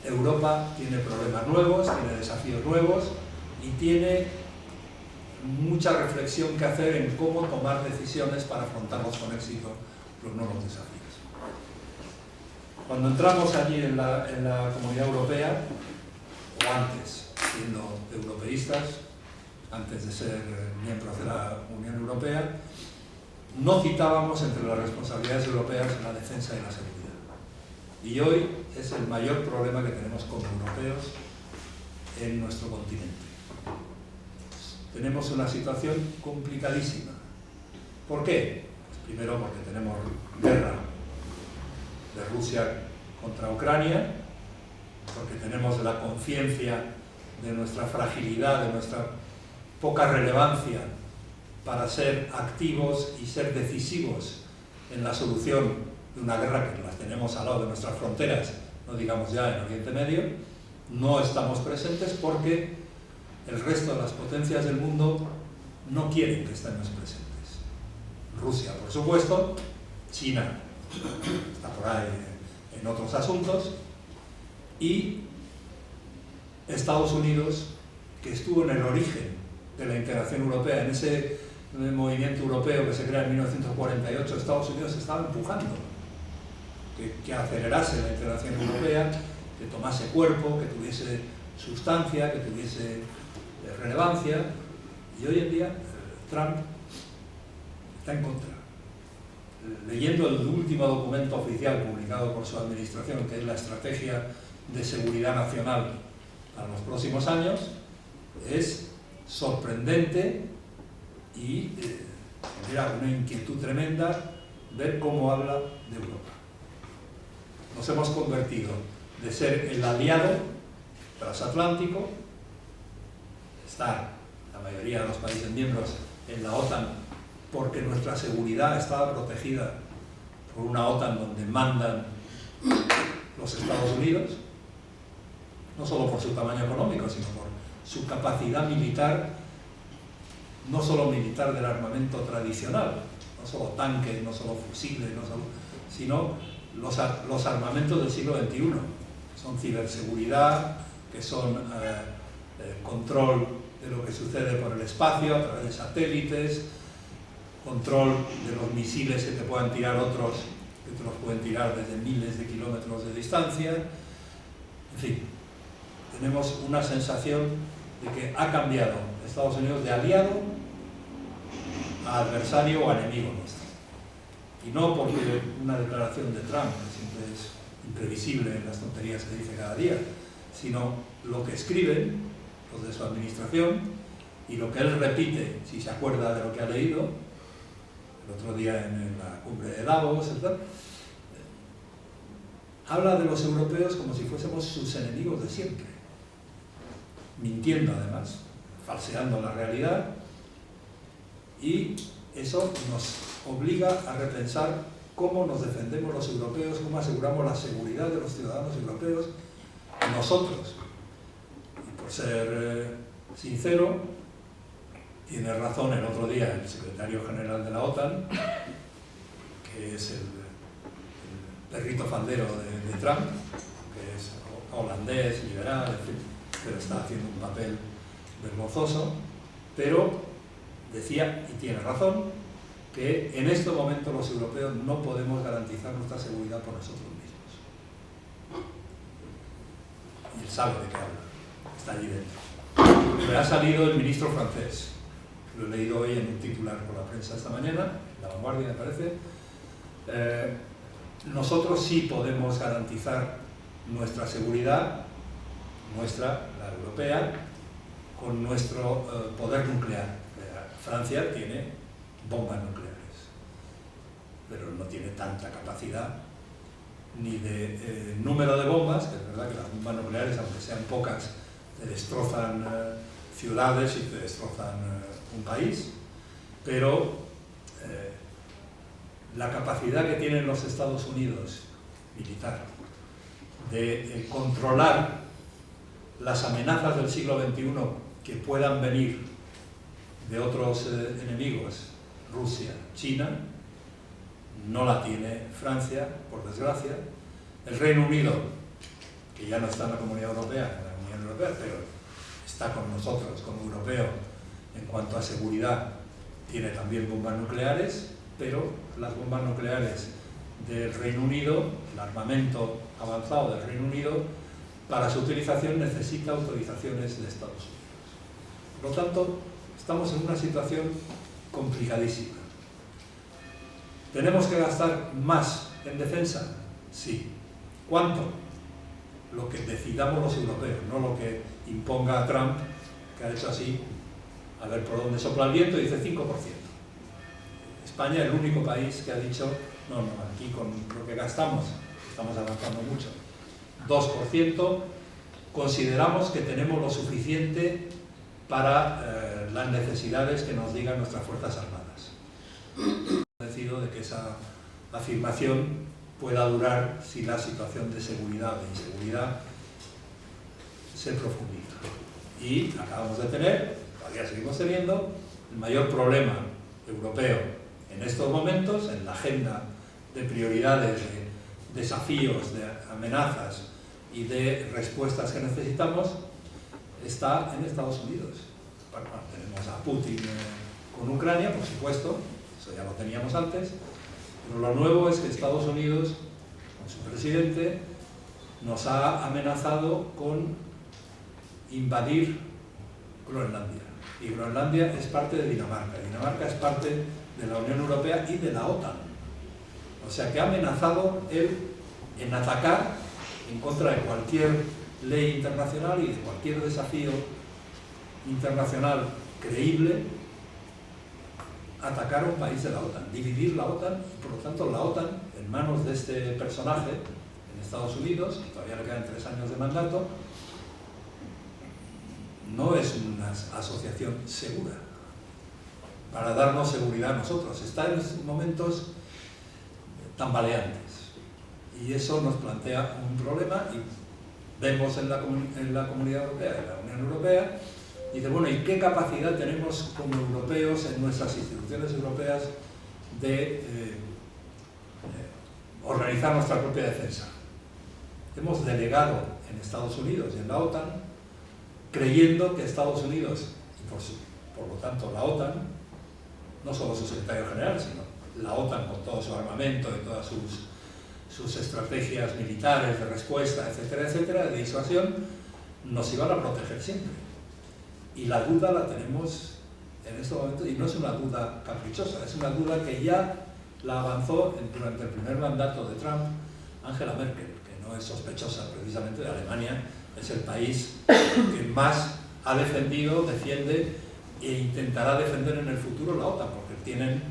Europa tiene problemas nuevos, tiene desafíos nuevos y tiene mucha reflexión que hacer en cómo tomar decisiones para afrontarlos con éxito los nuevos desafíos. Cuando entramos allí en la Comunidad Europea, o antes, siendo europeístas, antes de ser miembros de la Unión Europea, no citábamos entre las responsabilidades europeas la defensa y la seguridad. Y hoy es el mayor problema que tenemos como europeos en nuestro continente. Tenemos una situación complicadísima. ¿Por qué? Pues primero porque tenemos guerra de Rusia contra Ucrania, porque tenemos la conciencia de nuestra fragilidad, de nuestra poca relevancia para ser activos y ser decisivos en la solución de una guerra que las tenemos al lado de nuestras fronteras, no digamos ya en Oriente Medio. No estamos presentes porque el resto de las potencias del mundo no quieren que estemos presentes. Rusia, por supuesto, China está por ahí en otros asuntos, y Estados Unidos, que estuvo en el origen de la integración europea, en ese movimiento europeo que se crea en 1948, Estados Unidos estaba empujando que acelerase la integración europea, que tomase cuerpo, que tuviese sustancia, que tuviese relevancia, y hoy en día Trump está en contra. Leyendo el último documento oficial publicado por su administración, que es la Estrategia de Seguridad Nacional para los próximos años, es sorprendente y genera una inquietud tremenda ver cómo habla de Europa. Nos hemos convertido de ser el aliado transatlántico, estar la mayoría de los países miembros en la OTAN porque nuestra seguridad estaba protegida por una OTAN donde mandan los Estados Unidos, no solo por su tamaño económico, sino por su capacidad militar, no solo militar del armamento tradicional, no solo tanques, no solo fusiles, sino los armamentos del siglo XXI, que son ciberseguridad, que son control de lo que sucede por el espacio a través de satélites, control de los misiles que te puedan tirar otros, que te los pueden tirar desde miles de kilómetros de distancia. En fin, tenemos una sensación de que ha cambiado Estados Unidos de aliado a adversario o a enemigo nuestro. Y no porque una declaración de Trump, que siempre es imprevisible en las tonterías que dice cada día, sino lo que escriben los de su administración y lo que él repite, si se acuerda de lo que ha leído, el otro día en la cumbre de Davos, etc. Habla de los europeos como si fuésemos sus enemigos de siempre, mintiendo además, falseando la realidad, y eso nos obliga a repensar cómo nos defendemos los europeos, cómo aseguramos la seguridad de los ciudadanos europeos, nosotros. Y por ser sincero, tiene razón el otro día el secretario general de la OTAN, que es el perrito faldero de Trump, que es holandés, liberal, en fin, pero está haciendo un papel vergonzoso, pero decía, y tiene razón, que en este momento los europeos no podemos garantizar nuestra seguridad por nosotros mismos. Y él sabe de qué habla, está allí dentro. Me ha salido el ministro francés, lo he leído hoy en un titular por la prensa esta mañana, La Vanguardia me parece. Nosotros sí podemos garantizar nuestra seguridad, la europea, con nuestro poder nuclear. Francia tiene bombas nucleares, pero no tiene tanta capacidad ni de número de bombas, que es verdad que las bombas nucleares, aunque sean pocas, te destrozan ciudades y te destrozan un país, pero la capacidad que tienen los Estados Unidos militar de controlar las amenazas del siglo XXI que puedan venir de otros enemigos, Rusia, China, no la tiene Francia, por desgracia. El Reino Unido, que ya no está en la Comunidad Europea, en la Unión Europea, pero está con nosotros como europeo en cuanto a seguridad, tiene también bombas nucleares, pero las bombas nucleares del Reino Unido, el armamento avanzado del Reino Unido, para su utilización necesita autorizaciones de Estados Unidos. Por lo tanto, estamos en una situación complicadísima. ¿Tenemos que gastar más en defensa? Sí. ¿Cuánto? Lo que decidamos los europeos, no lo que imponga Trump, que ha hecho así, a ver por dónde sopla el viento, y dice 5%. España es el único país que ha dicho, no, aquí con lo que gastamos, estamos avanzando mucho, 2%, consideramos que tenemos lo suficiente para las necesidades que nos digan nuestras Fuerzas Armadas. Estoy convencido de que esa afirmación pueda durar si la situación de seguridad o de inseguridad se profundiza. Y acabamos de tener, todavía seguimos teniendo, el mayor problema europeo en estos momentos, en la agenda de prioridades, de desafíos, de amenazas y de respuestas que necesitamos, está en Estados Unidos. Bueno, tenemos a Putin con Ucrania, por supuesto, eso ya lo teníamos antes, pero lo nuevo es que Estados Unidos, con su presidente, nos ha amenazado con invadir Groenlandia. Y Groenlandia es parte de Dinamarca. Dinamarca es parte de la Unión Europea y de la OTAN. O sea que ha amenazado él en atacar en contra de cualquier ley internacional y de cualquier desafío internacional creíble, atacar a un país de la OTAN, dividir la OTAN, y por lo tanto la OTAN, en manos de este personaje en Estados Unidos, y todavía le quedan 3 años de mandato, no es una asociación segura para darnos seguridad a nosotros. Está en momentos tambaleantes y eso nos plantea un problema, y vemos en la Comunidad Europea, en la Unión Europea, y dice, bueno, ¿y qué capacidad tenemos como europeos en nuestras instituciones europeas de organizar nuestra propia defensa? Hemos delegado en Estados Unidos y en la OTAN, creyendo que Estados Unidos, y por lo tanto la OTAN, no solo su secretario general, sino la OTAN con todo su armamento y todas sus estrategias militares de respuesta, etcétera, etcétera, de disuasión, nos iban a proteger siempre. Y la duda la tenemos en este momento, y no es una duda caprichosa, es una duda que ya la avanzó durante el primer mandato de Trump Angela Merkel, que no es sospechosa precisamente de Alemania, es el país que más ha defendido, defiende e intentará defender en el futuro la OTAN, porque tienen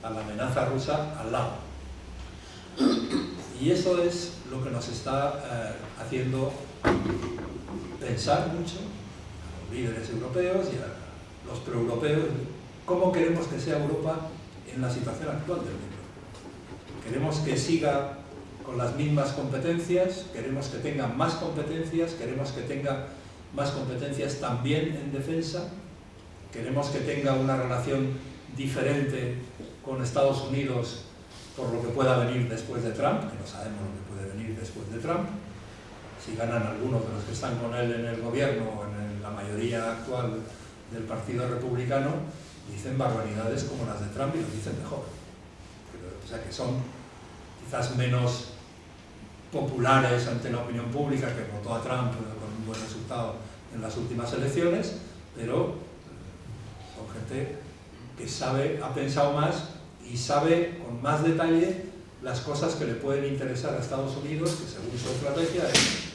a la amenaza rusa al lado. Y eso es lo que nos está haciendo pensar mucho a los líderes europeos y a los proeuropeos, cómo queremos que sea Europa en la situación actual del mundo. Queremos que siga con las mismas competencias, queremos que tenga más competencias, queremos que tenga más competencias también en defensa, queremos que tenga una relación diferente con Estados Unidos por lo que pueda venir después de Trump, que no sabemos lo que puede venir después de Trump. Si ganan algunos de los que están con él en el gobierno o en la mayoría actual del Partido Republicano, dicen barbaridades como las de Trump y lo dicen mejor. O sea que son quizás menos populares ante la opinión pública, que votó a Trump con un buen resultado en las últimas elecciones, pero son gente que sabe, ha pensado más y sabe con más detalle las cosas que le pueden interesar a Estados Unidos, que según su estrategia es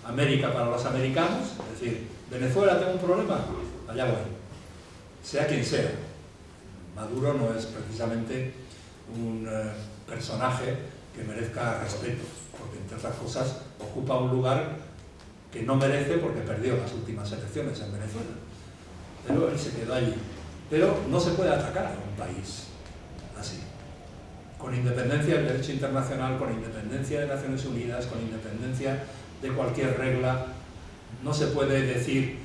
América para los americanos, es decir, Venezuela tengo un problema, allá voy, sea quien sea. Maduro no es precisamente un personaje que merezca respeto, porque entre otras cosas ocupa un lugar que no merece porque perdió las últimas elecciones en Venezuela, pero él se quedó allí Pero no se puede atacar a un país así, con independencia del derecho internacional, con independencia de Naciones Unidas, con independencia de cualquier regla. No se puede decir,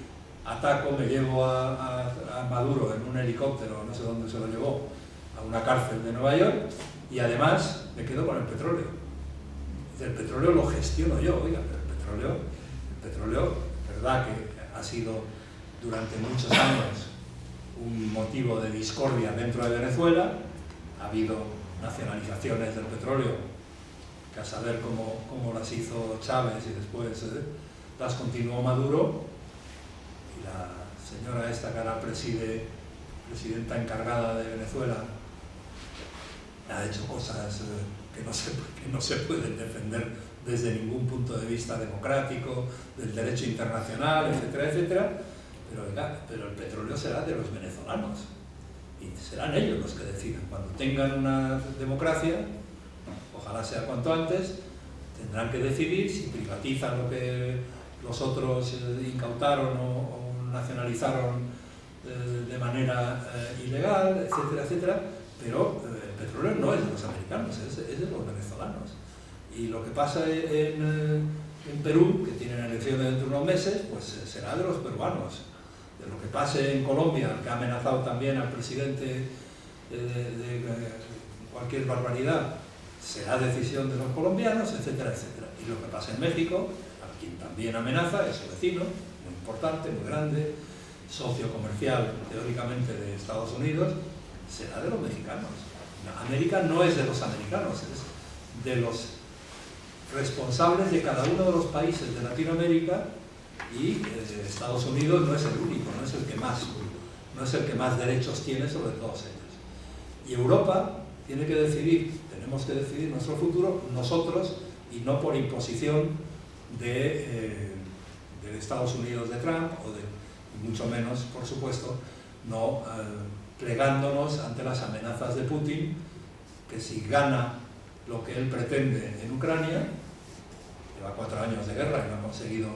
ataco, me llevo a Maduro en un helicóptero, no sé dónde se lo llevó, a una cárcel de Nueva York, y además me quedo con el petróleo. El petróleo lo gestiono yo, oiga, pero el petróleo, verdad que ha sido durante muchos años un motivo de discordia dentro de Venezuela. Ha habido nacionalizaciones del petróleo, que a saber cómo las hizo Chávez y después las continuó Maduro, y la señora esta que ahora presidenta encargada de Venezuela ha hecho cosas que no se pueden defender desde ningún punto de vista democrático, del derecho internacional, etcétera, etcétera. Pero el petróleo será de los venezolanos y serán ellos los que decidan. Cuando tengan una democracia, ojalá sea cuanto antes, tendrán que decidir si privatizan lo que los otros incautaron o nacionalizaron de manera ilegal, etcétera, etcétera. Pero el petróleo no es de los americanos, es de los venezolanos. Y lo que pasa en Perú, que tienen elecciones dentro de unos meses, pues será de los peruanos. De lo que pase en Colombia, que ha amenazado también al presidente de cualquier barbaridad, será decisión de los colombianos, etcétera, etcétera. Y lo que pasa en México, a quien también amenaza, es su vecino, muy importante, muy grande, socio comercial teóricamente de Estados Unidos, será de los mexicanos. América no es de los americanos, es de los responsables de cada uno de los países de Latinoamérica, y Estados Unidos no es el único, no es el que más derechos tiene sobre todos ellos. Y Europa tiene que decidir, tenemos que decidir nuestro futuro nosotros, y no por imposición de Estados Unidos de Trump, y mucho menos, por supuesto, no plegándonos ante las amenazas de Putin, que si gana lo que él pretende en Ucrania, lleva 4 años de guerra y no ha conseguido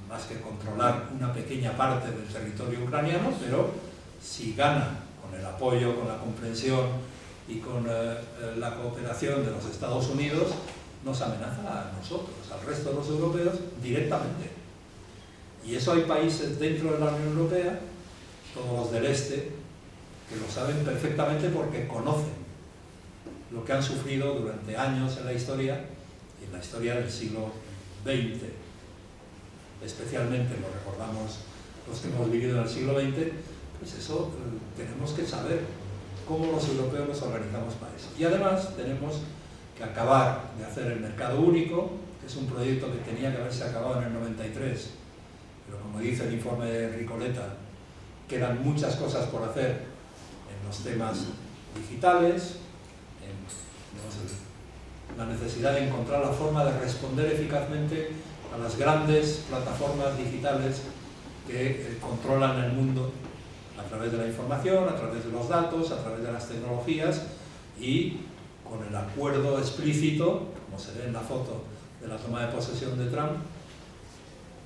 más que controlar una pequeña parte del territorio ucraniano, pero si gana con el apoyo, con la comprensión y con la cooperación de los Estados Unidos, nos amenaza a nosotros, al resto de los europeos, directamente. Y eso hay países dentro de la Unión Europea, todos los del este, que lo saben perfectamente porque conocen lo que han sufrido durante años en la historia, y en la historia del siglo XX, especialmente lo recordamos los que hemos vivido en el siglo XX, pues eso tenemos que saber cómo los europeos nos organizamos para eso. Y además tenemos que acabar de hacer el mercado único, que es un proyecto que tenía que haberse acabado en el 93, pero como dice el informe de Ricoleta, quedan muchas cosas por hacer en los temas digitales, en la necesidad de encontrar la forma de responder eficazmente a las grandes plataformas digitales que controlan el mundo a través de la información, a través de los datos, a través de las tecnologías, y con el acuerdo explícito, como se ve en la foto de la toma de posesión de Trump,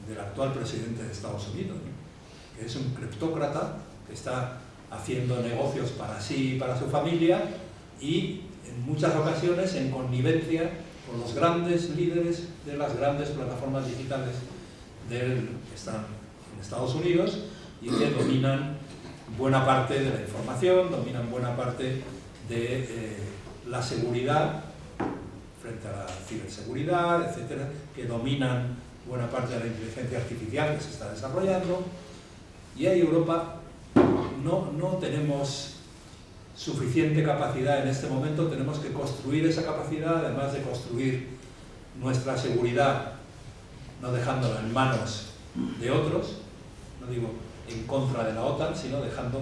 del actual presidente de Estados Unidos, ¿no? Que es un criptócrata que está haciendo negocios para sí y para su familia, y en muchas ocasiones en connivencia con los grandes líderes de las grandes plataformas digitales que están en Estados Unidos y que dominan buena parte de la información, dominan buena parte de la seguridad frente a la ciberseguridad, etcétera, que dominan buena parte de la inteligencia artificial que se está desarrollando. Y ahí Europa no tenemos suficiente capacidad en este momento, tenemos que construir esa capacidad, además de construir nuestra seguridad, no dejándola en manos de otros, no digo en contra de la OTAN, sino dejando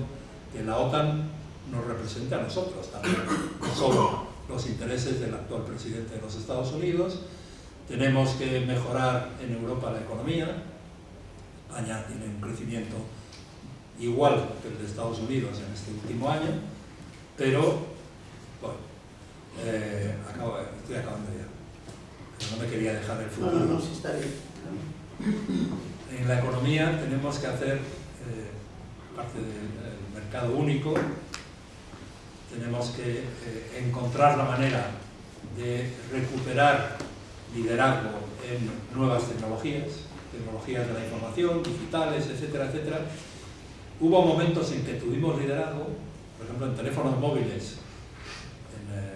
que la OTAN nos represente a nosotros también, no solo los intereses del actual presidente de los Estados Unidos. Tenemos que mejorar en Europa la economía. España tiene un crecimiento igual que el de Estados Unidos en este último año, pero, bueno, estoy acabando ya, pero no me quería dejar el futuro. No, sí está bien. En la economía tenemos que hacer, parte de mercado único, tenemos que encontrar la manera de recuperar liderazgo en nuevas tecnologías de la información, digitales, etcétera, etcétera. Hubo momentos en que tuvimos liderazgo, por ejemplo en teléfonos móviles, en el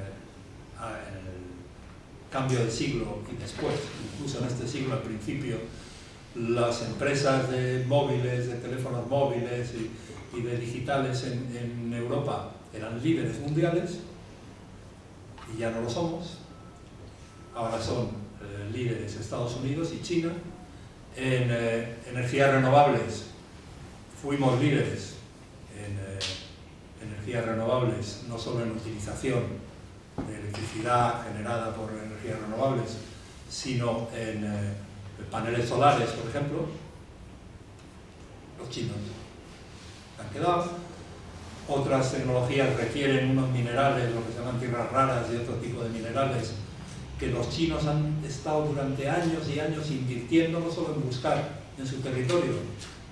cambio de siglo y después, incluso en este siglo al principio, las empresas de móviles, de teléfonos móviles y de digitales en Europa eran líderes mundiales y ya no lo somos. Ahora son líderes Estados Unidos y China. En energías renovables fuimos líderes en energías renovables, no solo en utilización de electricidad generada por energías renovables, sino en paneles solares, por ejemplo. Los chinos han quedado. Otras tecnologías requieren unos minerales, lo que se llaman tierras raras y otro tipo de minerales, que los chinos han estado durante años y años invirtiendo no solo en buscar en su territorio,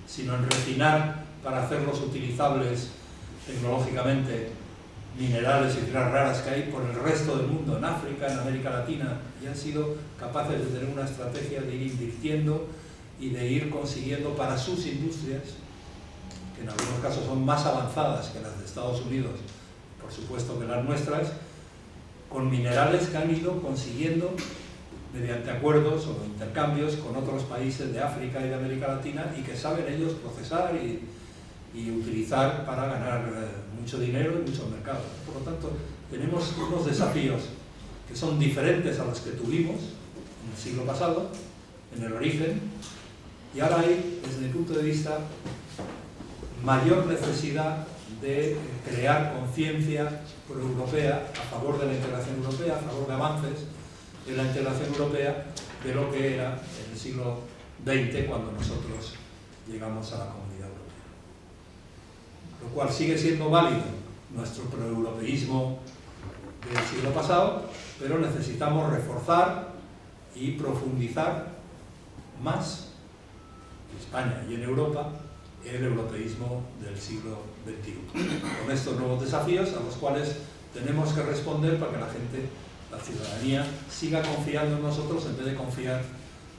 sino en refinar para hacerlos utilizables tecnológicamente, minerales y tierras raras que hay por el resto del mundo, en África, en América Latina, y han sido capaces de tener una estrategia de ir invirtiendo y de ir consiguiendo para sus industrias, que en algunos casos son más avanzadas que las de Estados Unidos, por supuesto que las nuestras, con minerales que han ido consiguiendo mediante acuerdos o intercambios con otros países de África y de América Latina y que saben ellos procesar y utilizar para ganar mucho dinero y mucho mercado. Por lo tanto, tenemos unos desafíos que son diferentes a los que tuvimos en el siglo pasado, en el origen, y ahora hay, desde mi punto de vista, mayor necesidad de crear conciencia pro-europea a favor de la integración europea, a favor de avances de la integración europea, de lo que era en el siglo XX cuando nosotros llegamos a la Comunidad Europea. Lo cual sigue siendo válido nuestro pro-europeísmo del siglo pasado, pero necesitamos reforzar y profundizar más en España y en Europa el europeísmo del siglo XXI, con estos nuevos desafíos a los cuales tenemos que responder para que la gente, la ciudadanía, siga confiando en nosotros en vez de confiar,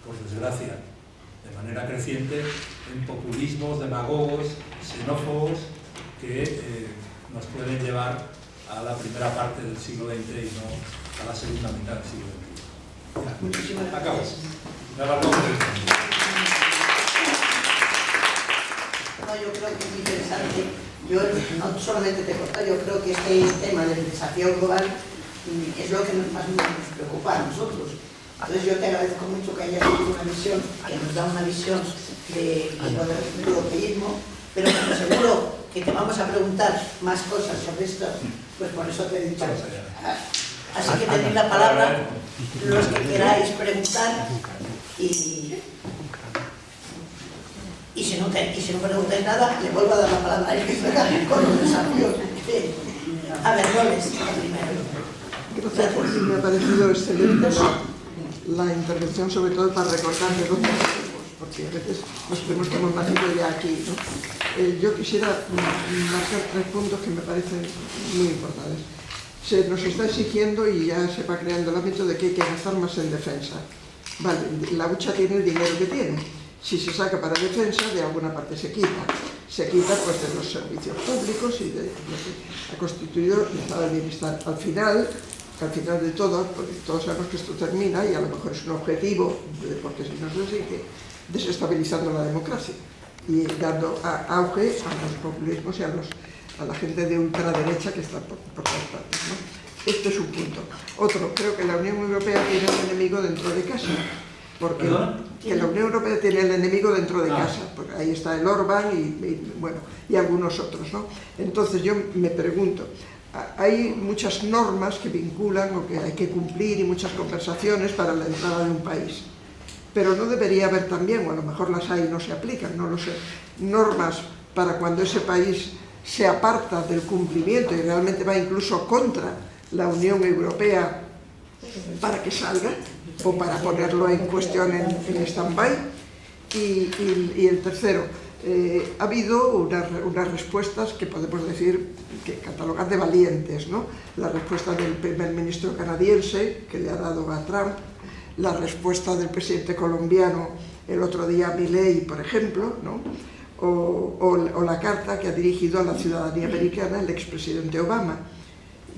por desgracia, de manera creciente en populismos, demagogos, xenófobos que nos pueden llevar a la primera parte del siglo XX y no a la segunda mitad del siglo XXI. Ya, muchísimas gracias. Acabo. Me alargo mucho. No, yo creo que es muy interesante. Yo no solamente te corto, yo creo que este tema del desafío global es lo que más nos preocupa a nosotros. Entonces yo te agradezco mucho que hayas hecho una visión, que nos da una visión del europeísmo, pero como seguro que te vamos a preguntar más cosas sobre esto, pues por eso te he dicho. Así que tenéis la palabra los que queráis preguntar y si no preguntáis nada, le vuelvo a dar la palabra a él con los desafíos. A ver, Loles, primero. Gracias, me ha parecido excelente la intervención, sobre todo para recordar de dónde nacimos, porque a veces nos creemos que hemos nacido ya aquí, ¿no? Yo quisiera marcar 3 puntos que me parecen muy importantes. Se nos está exigiendo y ya se va creando el hábito de que hay que gastar más en defensa. Vale, la hucha tiene el dinero que tiene. Si se saca para defensa, de alguna parte se quita. Se quita pues de los servicios públicos y de lo que ha constituido el estado de bienestar. Al final de todo, porque todos sabemos que esto termina y a lo mejor es un objetivo, porque si no se exige, desestabilizando la democracia y dando auge a los populismos y a la gente de ultraderecha que está por todas partes, ¿no? Este es un punto. Otro, creo que la Unión Europea tiene un enemigo dentro de casa. Porque que la Unión Europea tiene el enemigo dentro de casa, porque ahí está el Orbán y algunos otros, ¿no? Entonces yo me pregunto, hay muchas normas que vinculan o que hay que cumplir y muchas conversaciones para la entrada de un país, pero no debería haber también, o a lo mejor las hay y no se aplican, no lo sé, normas para cuando ese país se aparta del cumplimiento y realmente va incluso contra la Unión Europea para que salga, o para ponerlo en cuestión en stand-by. Y el tercero, ha habido unas respuestas que podemos decir que catalogan de valientes, ¿no? La respuesta del primer ministro canadiense que le ha dado a Trump, la respuesta del presidente colombiano el otro día a Milei, por ejemplo, ¿no? o la carta que ha dirigido a la ciudadanía americana el expresidente Obama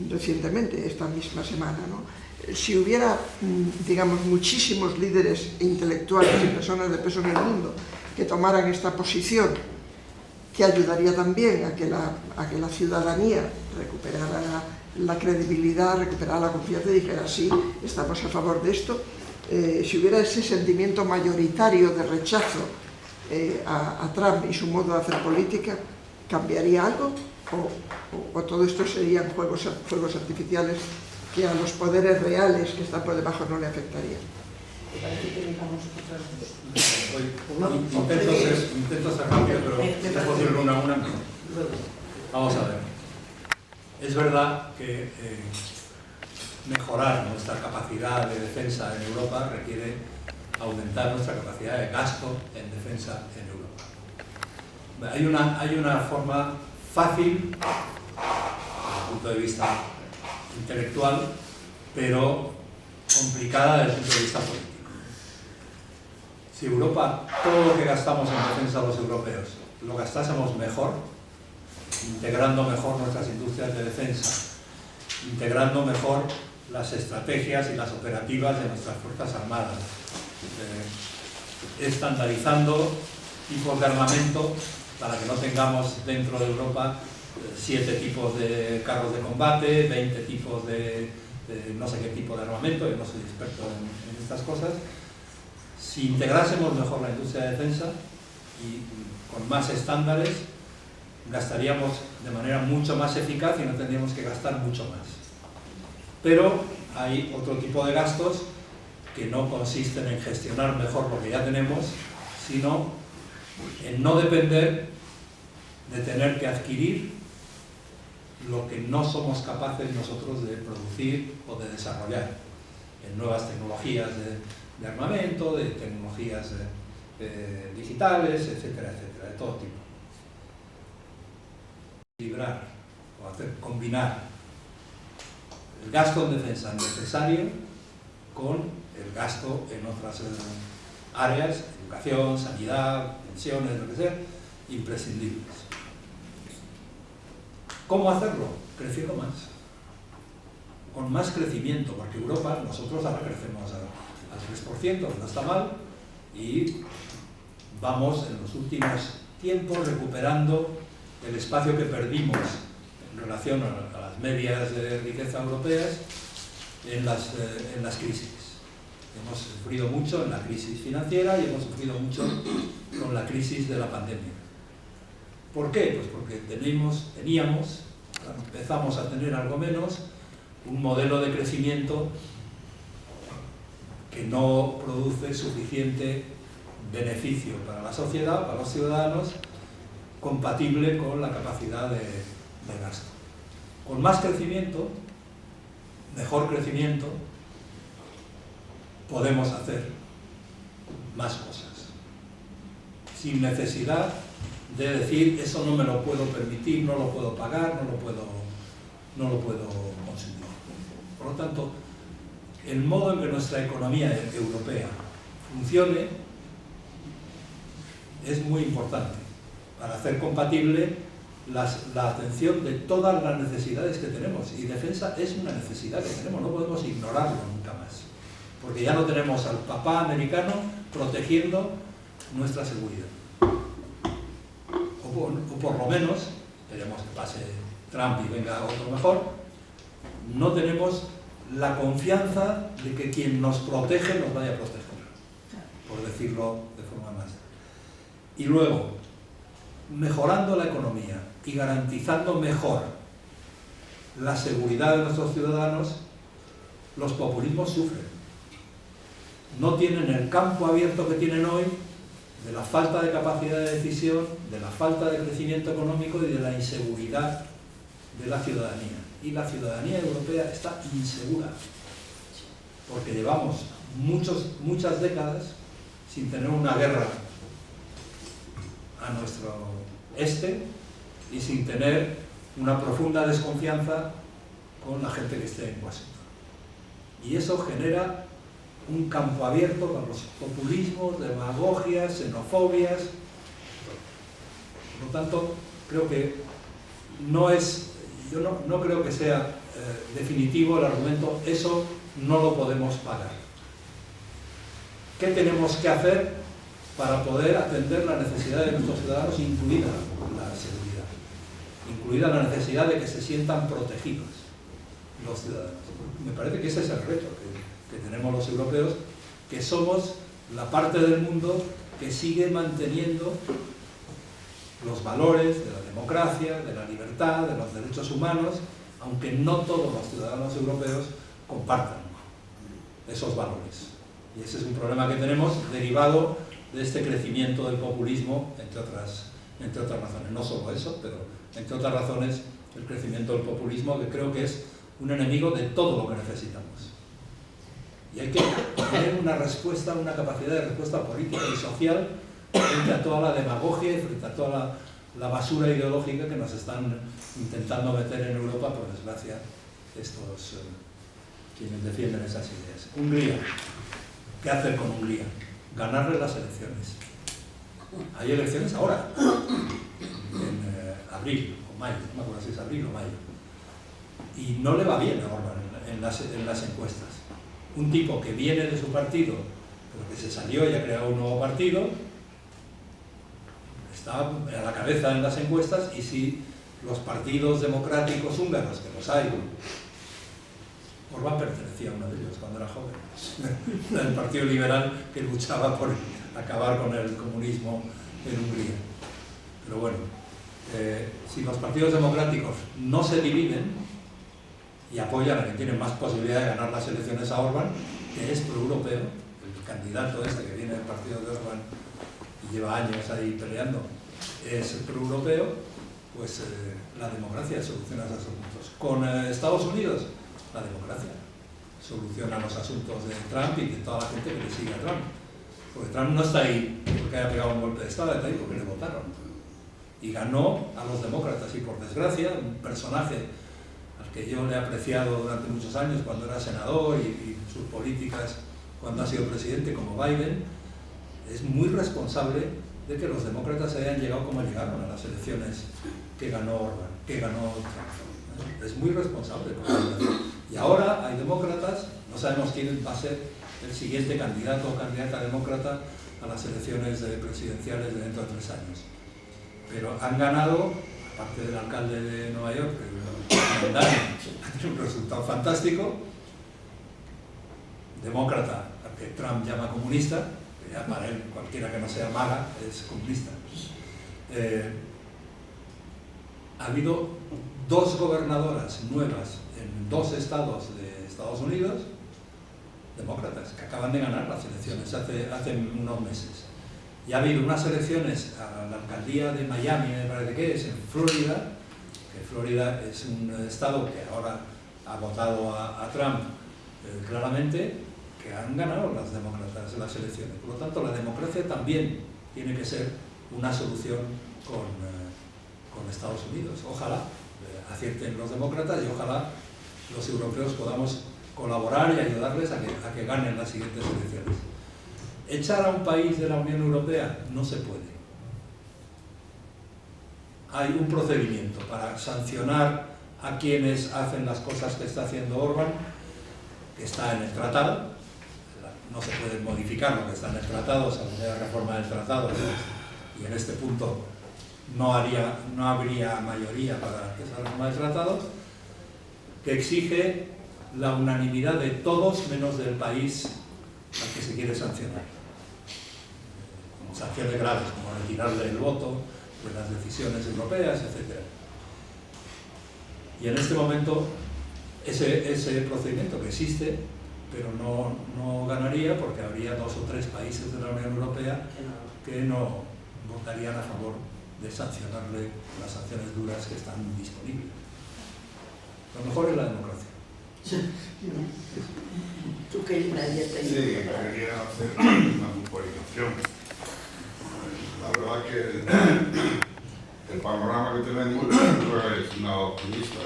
recientemente, esta misma semana, ¿no? Si hubiera, digamos, muchísimos líderes intelectuales y personas de peso en el mundo que tomaran esta posición, que ayudaría también a que la ciudadanía recuperara la credibilidad, recuperara la confianza y dijera sí, estamos a favor de esto, si hubiera ese sentimiento mayoritario de rechazo a Trump y su modo de hacer política, ¿cambiaría algo? ¿O todo esto serían fuegos artificiales que a los poderes reales que están por debajo no le afectarían? ¿Te parece que dejamos otras dos? Intento ser rápido, pero si es posible una a una. Vamos a ver. Es verdad que mejorar nuestra capacidad de defensa en Europa requiere aumentar nuestra capacidad de gasto en defensa en Europa. Hay una forma fácil, desde el punto de vista intelectual, pero complicada desde el punto de vista político. Si Europa, todo lo que gastamos en defensa los europeos, lo gastásemos mejor, integrando mejor nuestras industrias de defensa, integrando mejor las estrategias y las operativas de nuestras Fuerzas Armadas, estandarizando tipos de armamento para que no tengamos dentro de Europa 7 tipos de carros de combate, 20 tipos de no sé qué tipo de armamento, yo no soy experto en estas cosas. Si integrásemos mejor la industria de defensa y con más estándares, gastaríamos de manera mucho más eficaz y no tendríamos que gastar mucho más. Pero hay otro tipo de gastos que no consisten en gestionar mejor lo que ya tenemos, sino en no depender de tener que adquirir lo que no somos capaces nosotros de producir o de desarrollar en nuevas tecnologías de armamento, de tecnologías digitales, etcétera, etcétera, de todo tipo. Equilibrar o combinar el gasto en defensa necesario con el gasto en otras áreas, educación, sanidad, pensiones, lo que sea, imprescindibles. ¿Cómo hacerlo? Creciendo más. Con más crecimiento, porque Europa, nosotros ahora crecemos al 3%, que no está mal, y vamos en los últimos tiempos recuperando el espacio que perdimos en relación a las medias de riqueza europeas en las crisis. Hemos sufrido mucho en la crisis financiera y hemos sufrido mucho con la crisis de la pandemia. ¿Por qué? Pues porque teníamos, empezamos a tener algo menos, un modelo de crecimiento que no produce suficiente beneficio para la sociedad, para los ciudadanos, compatible con la capacidad de gasto. Con más crecimiento, mejor crecimiento, podemos hacer más cosas, sin necesidad de decir eso no me lo puedo permitir, no lo puedo pagar, no lo puedo consumir. Por lo tanto, el modo en que nuestra economía europea funcione es muy importante para hacer compatible la atención de todas las necesidades que tenemos, y defensa es una necesidad que tenemos, no podemos ignorarlo nunca más, porque ya no tenemos al papá americano protegiendo nuestra seguridad. O por lo menos, esperemos que pase Trump y venga otro mejor, no tenemos la confianza de que quien nos protege nos vaya a proteger, por decirlo de forma más. Y luego, mejorando la economía y garantizando mejor la seguridad de nuestros ciudadanos, los populismos sufren. No tienen el campo abierto que tienen hoy de la falta de capacidad de decisión, de la falta de crecimiento económico y de la inseguridad de la ciudadanía. Y la ciudadanía europea está insegura, porque llevamos muchas décadas sin tener una guerra a nuestro este y sin tener una profunda desconfianza con la gente que esté en Washington. Y eso genera un campo abierto para los populismos, demagogias, xenofobias. Por lo tanto, creo que yo no creo que sea definitivo el argumento, eso no lo podemos pagar. ¿Qué tenemos que hacer para poder atender la necesidad de nuestros ciudadanos, incluida la seguridad? Incluida la necesidad de que se sientan protegidos los ciudadanos. Me parece que ese es el reto que tenemos los europeos, que somos la parte del mundo que sigue manteniendo los valores de la democracia, de la libertad, de los derechos humanos, aunque no todos los ciudadanos europeos compartan esos valores. Y ese es un problema que tenemos derivado de este crecimiento del populismo, entre otras razones. No solo eso, pero entre otras razones el crecimiento del populismo, que creo que es un enemigo de todo lo que necesitamos. Y hay que tener una respuesta, una capacidad de respuesta política y social frente a toda la demagogia y frente a toda la basura ideológica que nos están intentando meter en Europa, por desgracia, estos quienes defienden esas ideas. Hungría. ¿Qué hacer con Hungría? Ganarle las elecciones. Hay elecciones ahora, en abril o mayo, no me acuerdo si es abril o mayo. Y no le va bien a Orbán en las encuestas. Un tipo que viene de su partido, pero que se salió y ha creado un nuevo partido, está a la cabeza en las encuestas, y si los partidos democráticos húngaros, que los hay, Orbán pertenecía a uno de ellos cuando era joven, el Partido Liberal, que luchaba por acabar con el comunismo en Hungría. Pero bueno, si los partidos democráticos no se dividen y apoyan a quien tiene más posibilidad de ganar las elecciones a Orbán, que es pro-europeo, el candidato este que viene del partido de Orbán y lleva años ahí peleando, es pro-europeo, pues la democracia soluciona esos asuntos. Con Estados Unidos, la democracia soluciona los asuntos de Trump y de toda la gente que le sigue a Trump. Porque Trump no está ahí porque haya pegado un golpe de Estado, está ahí porque le votaron. Y ganó a los demócratas, y por desgracia, un personaje al que yo le he apreciado durante muchos años cuando era senador y sus políticas cuando ha sido presidente, como Biden, es muy responsable de que los demócratas hayan llegado como llegaron a las elecciones que ganó Orbán, que ganó Trump. Es muy responsable. Y ahora hay demócratas, no sabemos quién va a ser el siguiente candidato o candidata demócrata a las elecciones presidenciales de dentro de 3 años. Pero han ganado, aparte del alcalde de Nueva York, que ha tenido un resultado fantástico, demócrata, al que Trump llama comunista, que ya para él cualquiera que no sea maga es comunista. Ha habido 2 gobernadoras nuevas en 2 estados de Estados Unidos, demócratas, que acaban de ganar las elecciones hace unos meses. Y ha habido unas elecciones a la alcaldía de Miami, me parece que es, en Florida, que Florida es un estado que ahora ha votado a Trump claramente, que han ganado las demócratas en las elecciones. Por lo tanto, la democracia también tiene que ser una solución con Estados Unidos. Ojalá acierten los demócratas y ojalá los europeos podamos colaborar y ayudarles a que ganen las siguientes elecciones. Echar a un país de la Unión Europea no se puede. Hay un procedimiento para sancionar a quienes hacen las cosas que está haciendo Orbán, que está en el tratado. No se puede modificar lo que está en el tratado, se puede reformar el tratado, y en este punto no habría mayoría para que se reforme el tratado, que exige la unanimidad de todos menos del país al que se quiere sancionar. Sanciones graves, como retirarle el voto de las decisiones europeas, etc. Y en este momento ese procedimiento que existe, pero no ganaría porque habría 2 o 3 países de la Unión Europea que no votarían a favor de sancionarle las sanciones duras que están disponibles. Lo mejor es la democracia. ¿Tú qué libras ya te Sí, quería hacer una puntualización. La La verdad que el panorama que tenemos es nada optimista.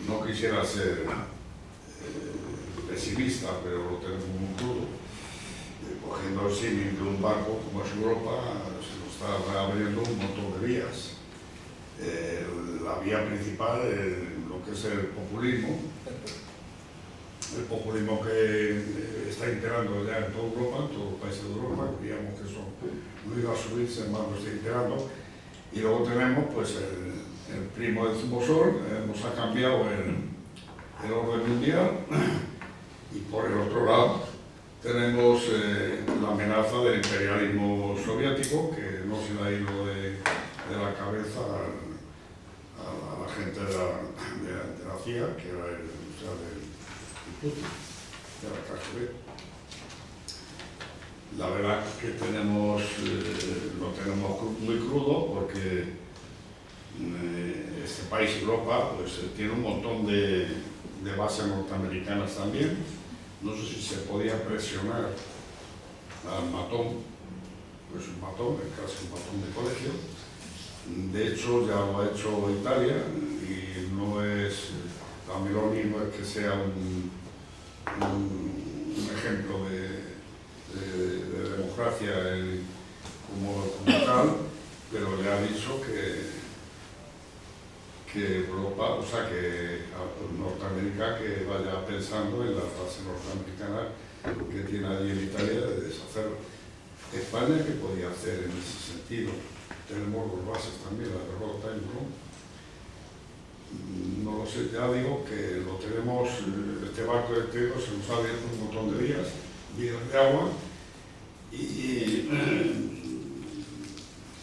No quisiera ser pesimista, pero lo tenemos muy crudo. Cogiendo el símil de un barco como es Europa, se nos está abriendo un montón de vías. La vía principal es lo que es el populismo que está integrando ya en toda Europa, en todos los países de Europa. Digamos que eso no iba a subirse, más lo está integrando. Y luego tenemos pues el primo del zumbosol, nos ha cambiado el orden mundial, y por el otro lado tenemos la amenaza del imperialismo soviético, que no se le ha ido de la cabeza a la gente de la CIA, que era de la KGB. La verdad que lo tenemos muy crudo, porque este país, Europa, pues tiene un montón de bases norteamericanas también. No sé si se podía presionar al matón, pues un matón, casi un matón de colegio. De hecho, ya lo ha hecho Italia, y no es, a mí lo mismo es que sea un ejemplo de democracia como tal, pero le ha dicho que Europa, o sea, que Norteamérica, que vaya pensando en la fase norteamericana que tiene allí en Italia de deshacerlo. España, ¿qué podía hacer en ese sentido? Tenemos dos bases también, la de Rota y no lo sé, ya digo que lo tenemos, este barco de trigo se nos ha abierto un montón de vías de agua, y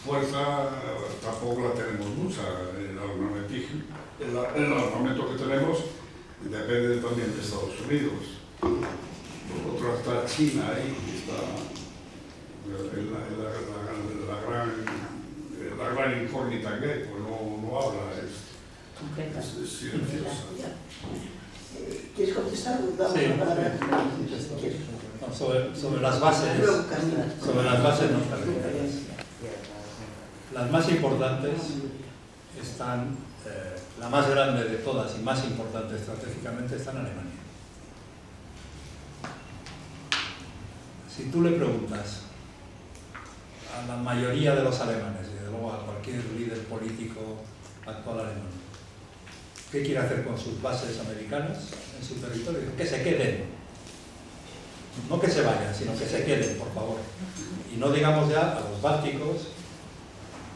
fuerza tampoco la tenemos mucha. El armamento que tenemos depende también de Estados Unidos. Por otro está China ahí, que está la gran incógnita que hay, pues no habla, es silenciosa. ¿Quieres contestar? Sí. Sobre las bases norteamericanas. Las más importantes están, la más grande de todas y más importante estratégicamente, está en Alemania. Si tú le preguntas a la mayoría de los alemanes, y de luego a cualquier líder político actual alemán, ¿qué quiere hacer con sus bases americanas en su territorio? Que se queden. No que se vayan, sino que se queden, por favor. Y no digamos ya a los bálticos,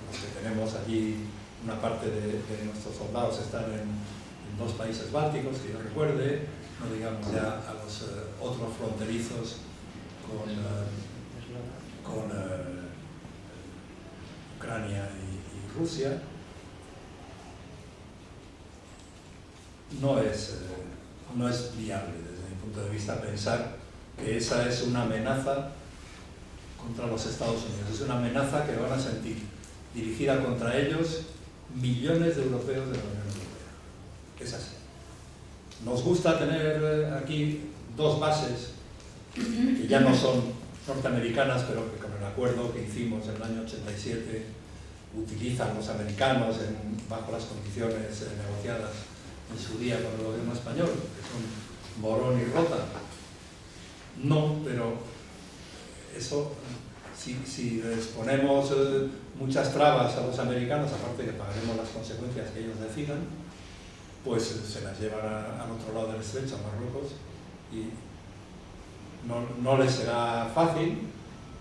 los que tenemos allí, una parte de nuestros soldados están en 2 países bálticos, que yo recuerde, no digamos ya a los otros fronterizos con Ucrania y Rusia. No es viable desde mi punto de vista pensar que esa es una amenaza contra los Estados Unidos. Es una amenaza que van a sentir dirigida contra ellos millones de europeos de la Unión Europea. Es así. Nos gusta tener aquí 2 bases que ya no son norteamericanas, pero que con el acuerdo que hicimos en el año 87 utilizan los americanos bajo las condiciones negociadas en su día con el gobierno español, que son Morón y Rota. No, pero eso, si les ponemos muchas trabas a los americanos, aparte que pagaremos las consecuencias que ellos decidan, pues se las llevan al otro lado del estrecho, a Marruecos, y no les será fácil,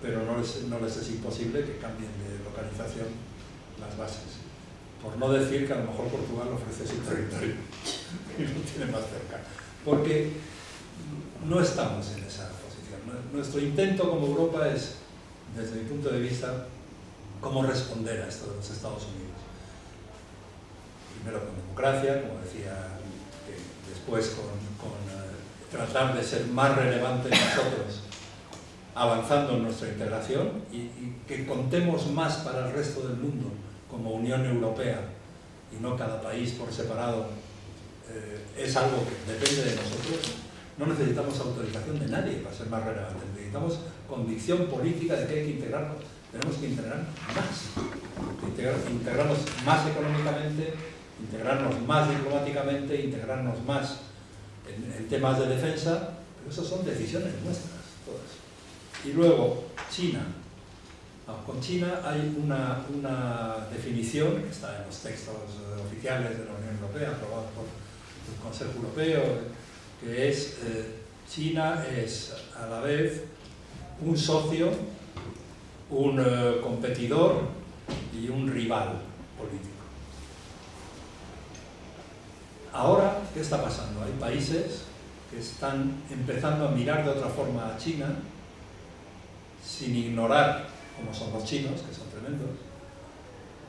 pero no les es imposible que cambien de localización las bases. Por no decir que a lo mejor Portugal ofrece su territorio y lo tiene más cerca. Porque no estamos en esa posición. Nuestro intento como Europa es, desde mi punto de vista, cómo responder a esto de los Estados Unidos. Primero con democracia, como decía, después con tratar de ser más relevantes nosotros, avanzando en nuestra integración y que contemos más para el resto del mundo como Unión Europea y no cada país por separado. Es algo que depende de nosotros. No necesitamos autorización de nadie para ser más relevantes. Necesitamos convicción política de que hay que integrarnos tenemos que integrar más. Integrarnos más económicamente, integrarnos más diplomáticamente, integrarnos más en temas de defensa, pero eso son decisiones nuestras, todas. Y luego, China. Con China hay una definición que está en los textos oficiales de la Unión Europea, aprobados por el Consejo Europeo, que es China es a la vez un socio, un competidor y un rival político. Ahora, ¿qué está pasando? Hay países que están empezando a mirar de otra forma a China, sin ignorar cómo son los chinos, que son tremendos,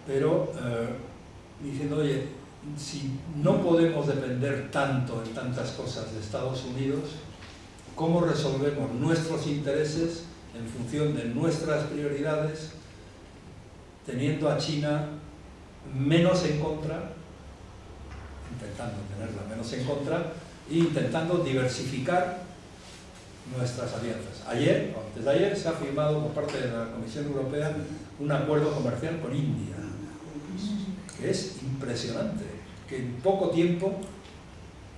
pero diciendo, oye, si no podemos depender tanto en tantas cosas de Estados Unidos, ¿cómo resolvemos nuestros intereses en función de nuestras prioridades, teniendo a China menos en contra, intentando tenerla menos en contra, e intentando diversificar nuestras alianzas? Ayer, o antes de ayer, se ha firmado por parte de la Comisión Europea un acuerdo comercial con India, que es impresionante, que en poco tiempo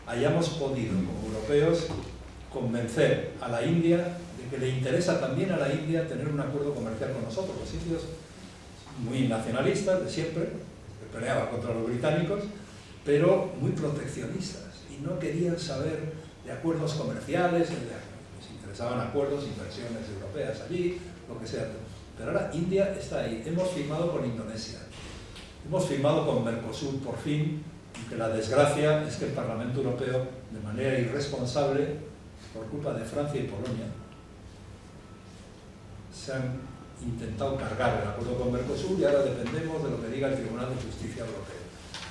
hayamos podido, como europeos, convencer a la India de que le interesa también a la India tener un acuerdo comercial con nosotros. Los indios, muy nacionalistas de siempre, que peleaban contra los británicos, pero muy proteccionistas, y no querían saber de acuerdos comerciales, les interesaban acuerdos, inversiones europeas allí, lo que sea. Pero ahora India está ahí. Hemos firmado con Indonesia, hemos firmado con Mercosur por fin, aunque la desgracia es que el Parlamento Europeo, de manera irresponsable, por culpa de Francia y Polonia, se han intentado cargar el acuerdo con Mercosur y ahora dependemos de lo que diga el Tribunal de Justicia Europeo.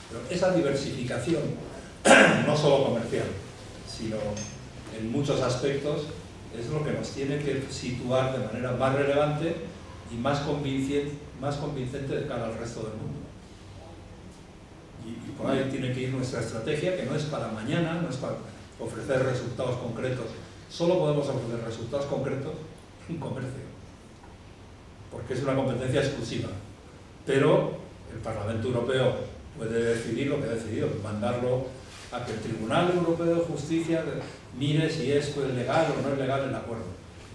Pero esa diversificación, no solo comercial, sino en muchos aspectos, es lo que nos tiene que situar de manera más relevante y más convincente de cara al resto del mundo. Y por ahí tiene que ir nuestra estrategia, que no es para mañana, no es para ofrecer resultados concretos. Solo podemos ofrecer resultados concretos en comercio, porque es una competencia exclusiva. Pero el Parlamento Europeo puede decidir lo que ha decidido, mandarlo a que el Tribunal Europeo de Justicia mire si esto es legal o no es legal el acuerdo.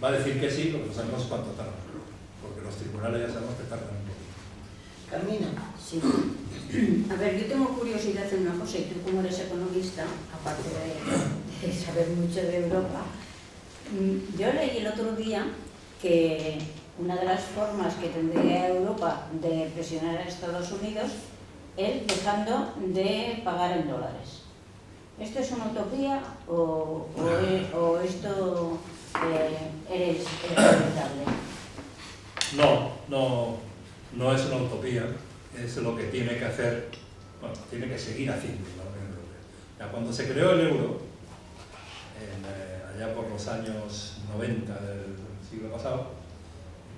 Va a decir que sí, porque no sabemos cuánto tarda, porque los tribunales ya sabemos que tardan un poquito. Carmina. Sí. A ver, yo tengo curiosidad en una cosa, y tú como eres economista, aparte de saber mucho de Europa, yo leí el otro día que una de las formas que tendría Europa de presionar a Estados Unidos es dejando de pagar en dólares. ¿Esto es una utopía o esto eres realizable? No es una utopía, es lo que tiene que hacer, bueno, tiene que seguir haciendo la Unión Europea. Ya cuando se creó el euro, allá por los años 90 del siglo pasado,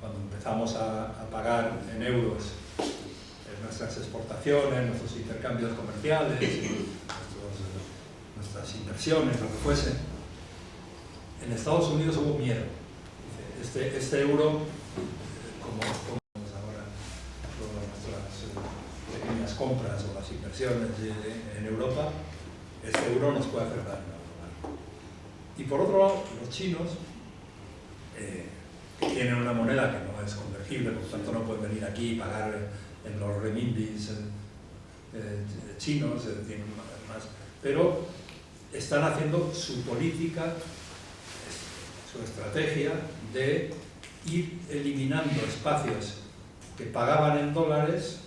cuando empezamos a pagar en euros nuestras exportaciones, nuestros intercambios comerciales, nuestras inversiones, lo que fuese, en Estados Unidos hubo miedo. Este euro, como ahora todas nuestras pequeñas compras o las inversiones en Europa, este euro nos puede hacer daño. Y por otro lado, los chinos, que tienen una moneda que no es convertible, por lo tanto no pueden venir aquí y pagar en los renminbis chinos, tienen más, pero están haciendo su política, su estrategia de ir eliminando espacios que pagaban en dólares,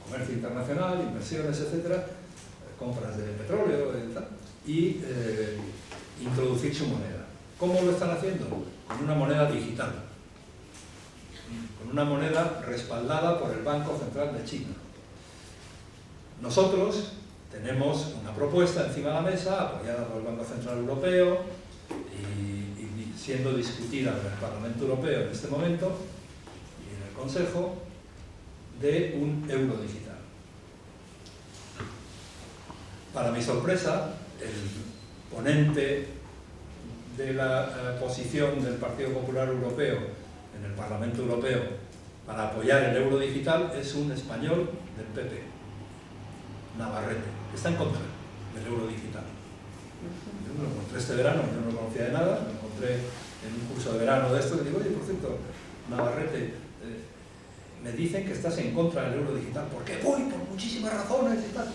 comercio internacional, inversiones, etcétera, compras de petróleo y introducir su moneda. ¿Cómo lo están haciendo? Con una moneda digital, con una moneda respaldada por el Banco Central de China. Nosotros tenemos una propuesta encima de la mesa, apoyada por el Banco Central Europeo y siendo discutida en el Parlamento Europeo en este momento y en el Consejo, de un euro digital. Para mi sorpresa, el ponente de la posición del Partido Popular Europeo en el Parlamento Europeo para apoyar el euro digital es un español del PP, Navarrete, que está en contra del euro digital. Yo me lo encontré este verano, yo no lo conocía de nada, me encontré en un curso de verano de esto y digo, oye, por cierto, Navarrete, me dicen que estás en contra del euro digital. ¿Por qué? Voy por muchísimas razones y tal.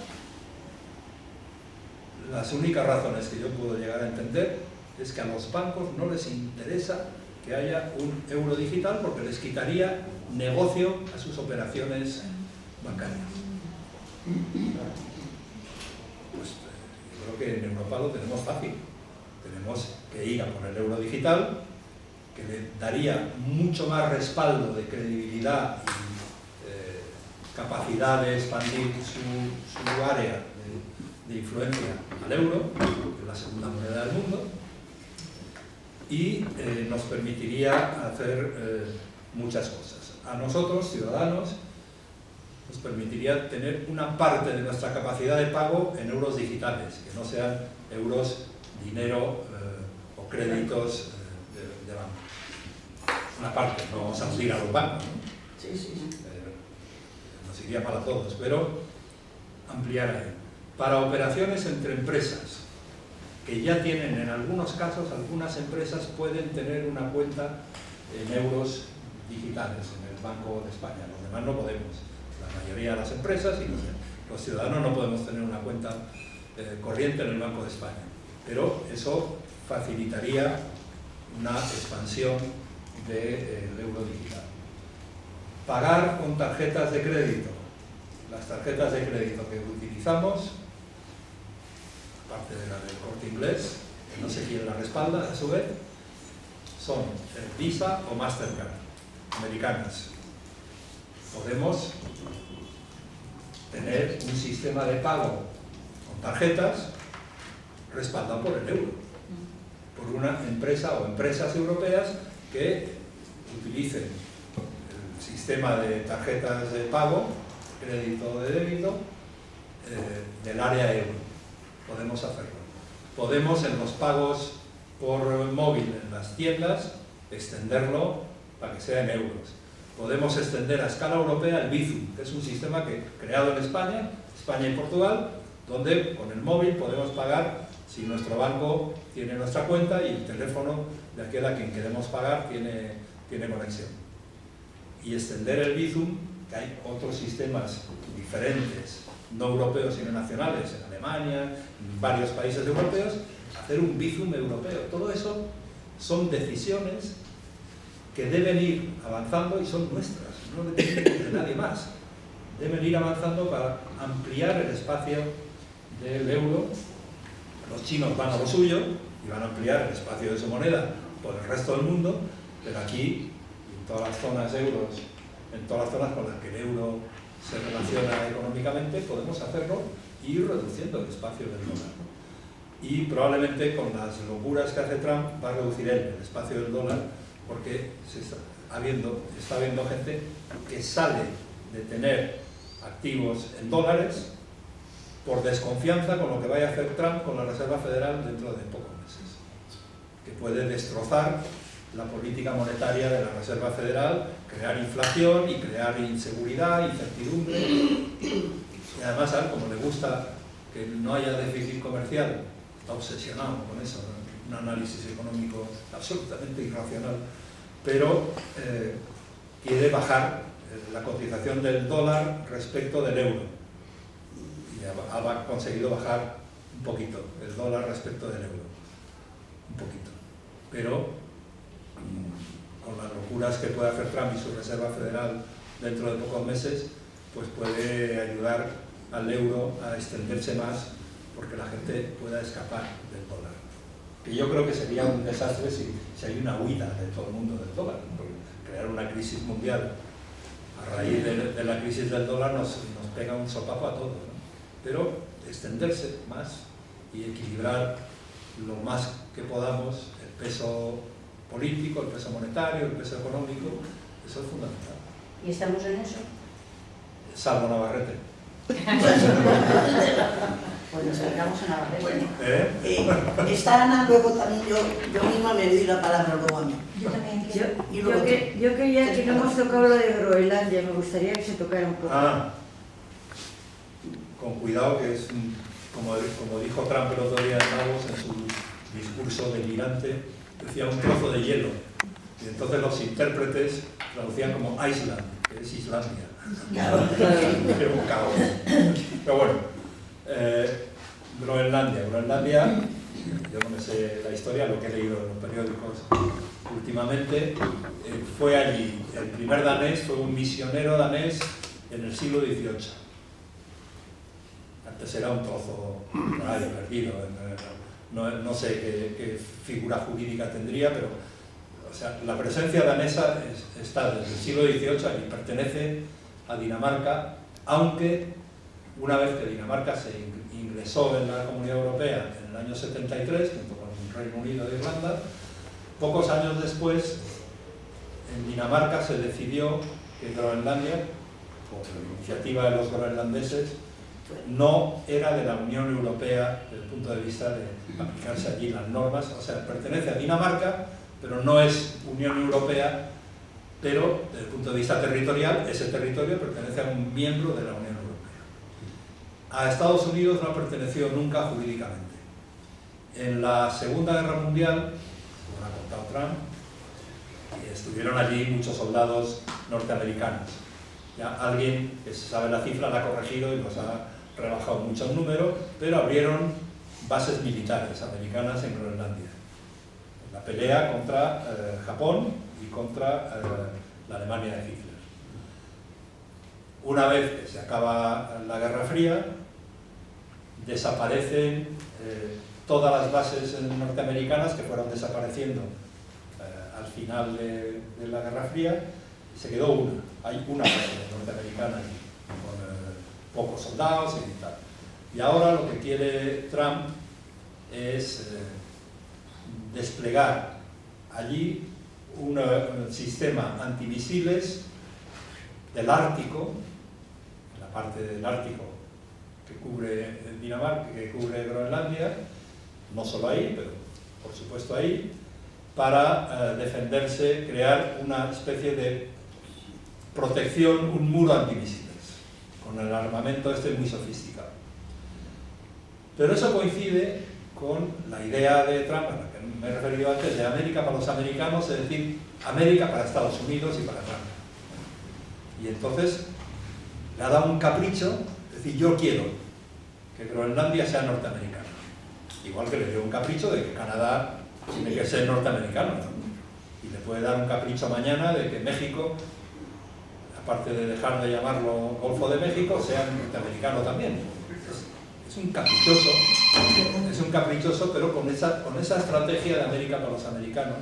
Las únicas razones que yo puedo llegar a entender es que a los bancos no les interesa que haya un euro digital porque les quitaría negocio a sus operaciones bancarias. Pues yo creo que en Europa lo tenemos fácil. Tenemos que ir a por el euro digital, que le daría mucho más respaldo de credibilidad y capacidad de expandir su área de influencia al euro, que es la segunda moneda del mundo, y nos permitiría hacer muchas cosas. A nosotros, ciudadanos, nos permitiría tener una parte de nuestra capacidad de pago en euros digitales, que no sean euros, dinero o créditos de banco. Una parte, no vamos a hundir a los bancos, ¿no? Sí, sí. Nos iría mal a todos, pero ampliar ahí. Para operaciones entre empresas, que ya tienen en algunos casos, algunas empresas pueden tener una cuenta en euros digitales en el Banco de España, los demás no podemos. La mayoría de las empresas y los ciudadanos no podemos tener una cuenta corriente en el Banco de España, pero eso facilitaría una expansión del euro digital. Pagar con tarjetas de crédito. Las tarjetas de crédito que utilizamos, aparte de la del Corte Inglés, que no sé quién la respalda a su vez, son Visa o Mastercard, americanas. Podemos tener un sistema de pago con tarjetas respaldado por el euro, por una empresa o empresas europeas que utilicen el sistema de tarjetas de pago, crédito o de débito, del área euro. Podemos hacerlo. Podemos en los pagos por móvil en las tiendas extenderlo para que sea en euros. Podemos extender a escala europea el Bizum, que es un sistema creado en España y Portugal, donde con el móvil podemos pagar si nuestro banco tiene nuestra cuenta y el teléfono de aquel a quien queremos pagar tiene conexión. Y extender el Bizum, que hay otros sistemas diferentes, no europeos sino nacionales, en Alemania, en varios países europeos, hacer un Bizum europeo. Todo eso son decisiones que deben ir avanzando y son nuestras, no dependen de nadie más. Deben ir avanzando para ampliar el espacio del euro. Los chinos van a lo suyo y van a ampliar el espacio de su moneda por el resto del mundo, pero aquí, en todas las zonas euros, en todas las zonas con las que el euro se relaciona económicamente, podemos hacerlo y ir reduciendo el espacio del dólar. Y probablemente con las locuras que hace Trump va a reducir él el espacio del dólar, porque está habiendo gente que sale de tener activos en dólares por desconfianza con lo que vaya a hacer Trump con la Reserva Federal dentro de pocos meses, que puede destrozar la política monetaria de la Reserva Federal, crear inflación y crear inseguridad, incertidumbre. Y además, a él, como le gusta que no haya déficit comercial, está obsesionado con eso, ¿no? Un análisis económico absolutamente irracional, pero quiere bajar la cotización del dólar respecto del euro. Y ha conseguido bajar un poquito el dólar respecto del euro, un poquito. Pero con las locuras que puede hacer Trump y su Reserva Federal dentro de pocos meses, pues puede ayudar al euro a extenderse más porque la gente pueda escapar del dólar. Que yo creo que sería un desastre si hay una huida de todo el mundo del dólar, porque crear una crisis mundial a raíz de la crisis del dólar nos pega un sopapo a todos, ¿no? Pero extenderse más y equilibrar lo más que podamos el peso político, el peso monetario, el peso económico, eso es fundamental. ¿Y estamos en eso? Salvo Navarrete. Pues nos acercamos a Navarrete. ¿Eh? Está Ana, luego también yo misma me doy la palabra luego a mí. Yo también Y quiero. luego Yo quería que no hemos tocado lo de Groenlandia, me gustaría que se tocara un poco. Con cuidado, que es, como dijo Trump el otro día en Davos, en su discurso delirante, decía un trozo de hielo. Y entonces los intérpretes traducían como Iceland, que es Islandia. Claro. Era un caos. Pero bueno, Groenlandia, yo no me sé la historia, lo que he leído en los periódicos últimamente, fue allí. El primer danés fue un misionero danés en el siglo XVIII. Antes era un trozo por ahí perdido, no sé qué figura jurídica tendría, pero o sea, la presencia danesa está desde el siglo XVIII y pertenece a Dinamarca, aunque una vez que Dinamarca se ingresó en la Comunidad Europea en el año 73, junto con el Reino Unido e Irlanda, pocos años después, en Dinamarca se decidió que Groenlandia, por iniciativa de los groenlandeses, no era de la Unión Europea desde el punto de vista de aplicarse allí las normas, o sea, pertenece a Dinamarca, pero no es Unión Europea, pero desde el punto de vista territorial, ese territorio pertenece a un miembro de la Unión Europea. A Estados Unidos no ha pertenecido nunca jurídicamente. En la Segunda Guerra Mundial, como ha contado Trump, estuvieron allí muchos soldados norteamericanos. Ya alguien que se sabe la cifra la ha corregido y los ha rebajado mucho el número, pero abrieron bases militares americanas en Groenlandia. La pelea contra Japón y contra la Alemania de Hitler. Una vez que se acaba la Guerra Fría, desaparecen todas las bases norteamericanas que fueron desapareciendo al final de la Guerra Fría, y se quedó una. Hay una base norteamericana allí, con pocos soldados y tal. Y ahora lo que quiere Trump es desplegar allí un sistema antimisiles del Ártico, la parte del Ártico que cubre Dinamarca, que cubre Groenlandia, no solo ahí, pero por supuesto ahí, para defenderse, crear una especie de protección, un muro antimisiles, con el armamento este muy sofisticado. Pero eso coincide con la idea de Trump, a la que me he referido antes, de América para los americanos, es decir, América para Estados Unidos y para Trump. Y entonces le ha dado un capricho, es decir, yo quiero que Groenlandia sea norteamericana. Igual que le dio un capricho de que Canadá tiene que ser norteamericano, ¿no? Y le puede dar un capricho mañana de que México, aparte de dejar de llamarlo Golfo de México, sea norteamericano también. Es un caprichoso, pero con esa estrategia de América para los americanos.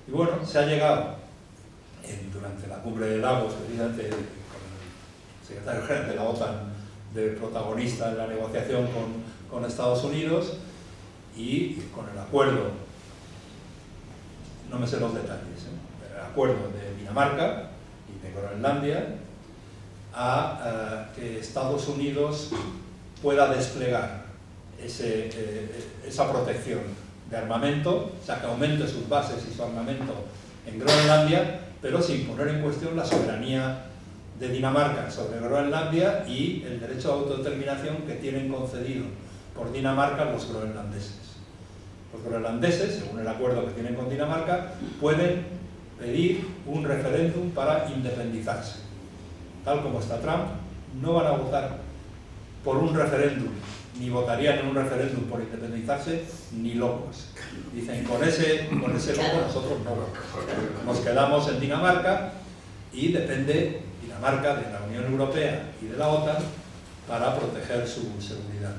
Y bueno, se ha llegado durante la cumbre de Davos, precisamente con el secretario general de la OTAN, de protagonista en la negociación con Estados Unidos, y con el acuerdo, no me sé los detalles, el acuerdo de Dinamarca y de Groenlandia, a que Estados Unidos pueda desplegar esa protección de armamento, o sea, que aumente sus bases y su armamento en Groenlandia, pero sin poner en cuestión la soberanía de Dinamarca sobre Groenlandia y el derecho de autodeterminación que tienen concedido por Dinamarca los groenlandeses. Los groenlandeses, según el acuerdo que tienen con Dinamarca, pueden pedir un referéndum para independizarse. Tal como está Trump, no van a votar por un referéndum, ni votarían en un referéndum por independizarse, ni locos. Dicen, con ese loco nosotros no. Nos quedamos en Dinamarca y depende Dinamarca de la Unión Europea y de la OTAN para proteger su seguridad.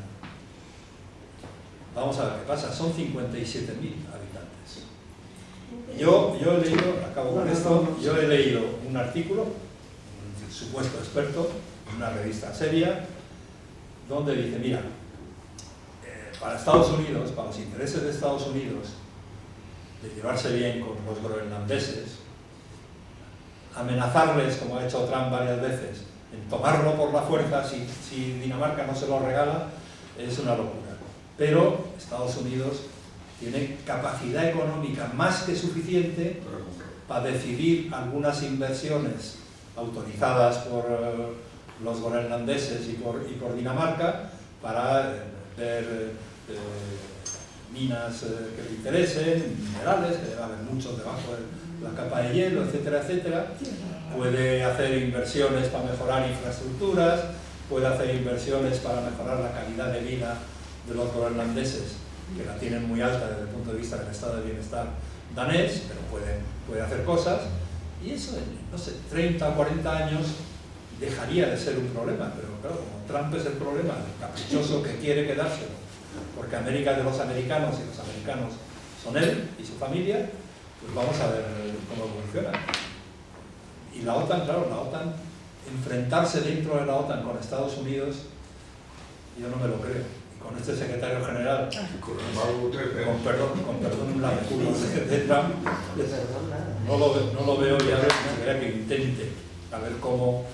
Vamos a ver qué pasa, son 57.000 habitantes. Yo he leído, acabo con esto, yo he leído un artículo, un supuesto experto, en una revista seria, donde dice, mira, para Estados Unidos, para los intereses de Estados Unidos, de llevarse bien con los groenlandeses, amenazarles, como ha hecho Trump varias veces, en tomarlo por la fuerza si Dinamarca no se lo regala, es una locura. Pero Estados Unidos tiene capacidad económica más que suficiente para decidir algunas inversiones autorizadas por los groenlandeses y por Dinamarca para ver minas que le interesen, minerales, que debe haber muchos debajo de la capa de hielo, etcétera, etcétera. Puede hacer inversiones para mejorar infraestructuras, puede hacer inversiones para mejorar la calidad de vida de los groenlandeses, que la tienen muy alta desde el punto de vista del estado de bienestar danés, pero puede hacer cosas, y eso en, no sé, 30 o 40 años dejaría de ser un problema, pero claro, como Trump es el problema, el caprichoso que quiere quedárselo, porque América es de los americanos y los americanos son él y su familia, pues vamos a ver cómo evoluciona. Y la OTAN, claro, la OTAN, enfrentarse dentro de la OTAN con Estados Unidos, yo no me lo creo. Y con este secretario general, con perdón, la locura de Trump, no lo veo ya ni siquiera que intente a ver cómo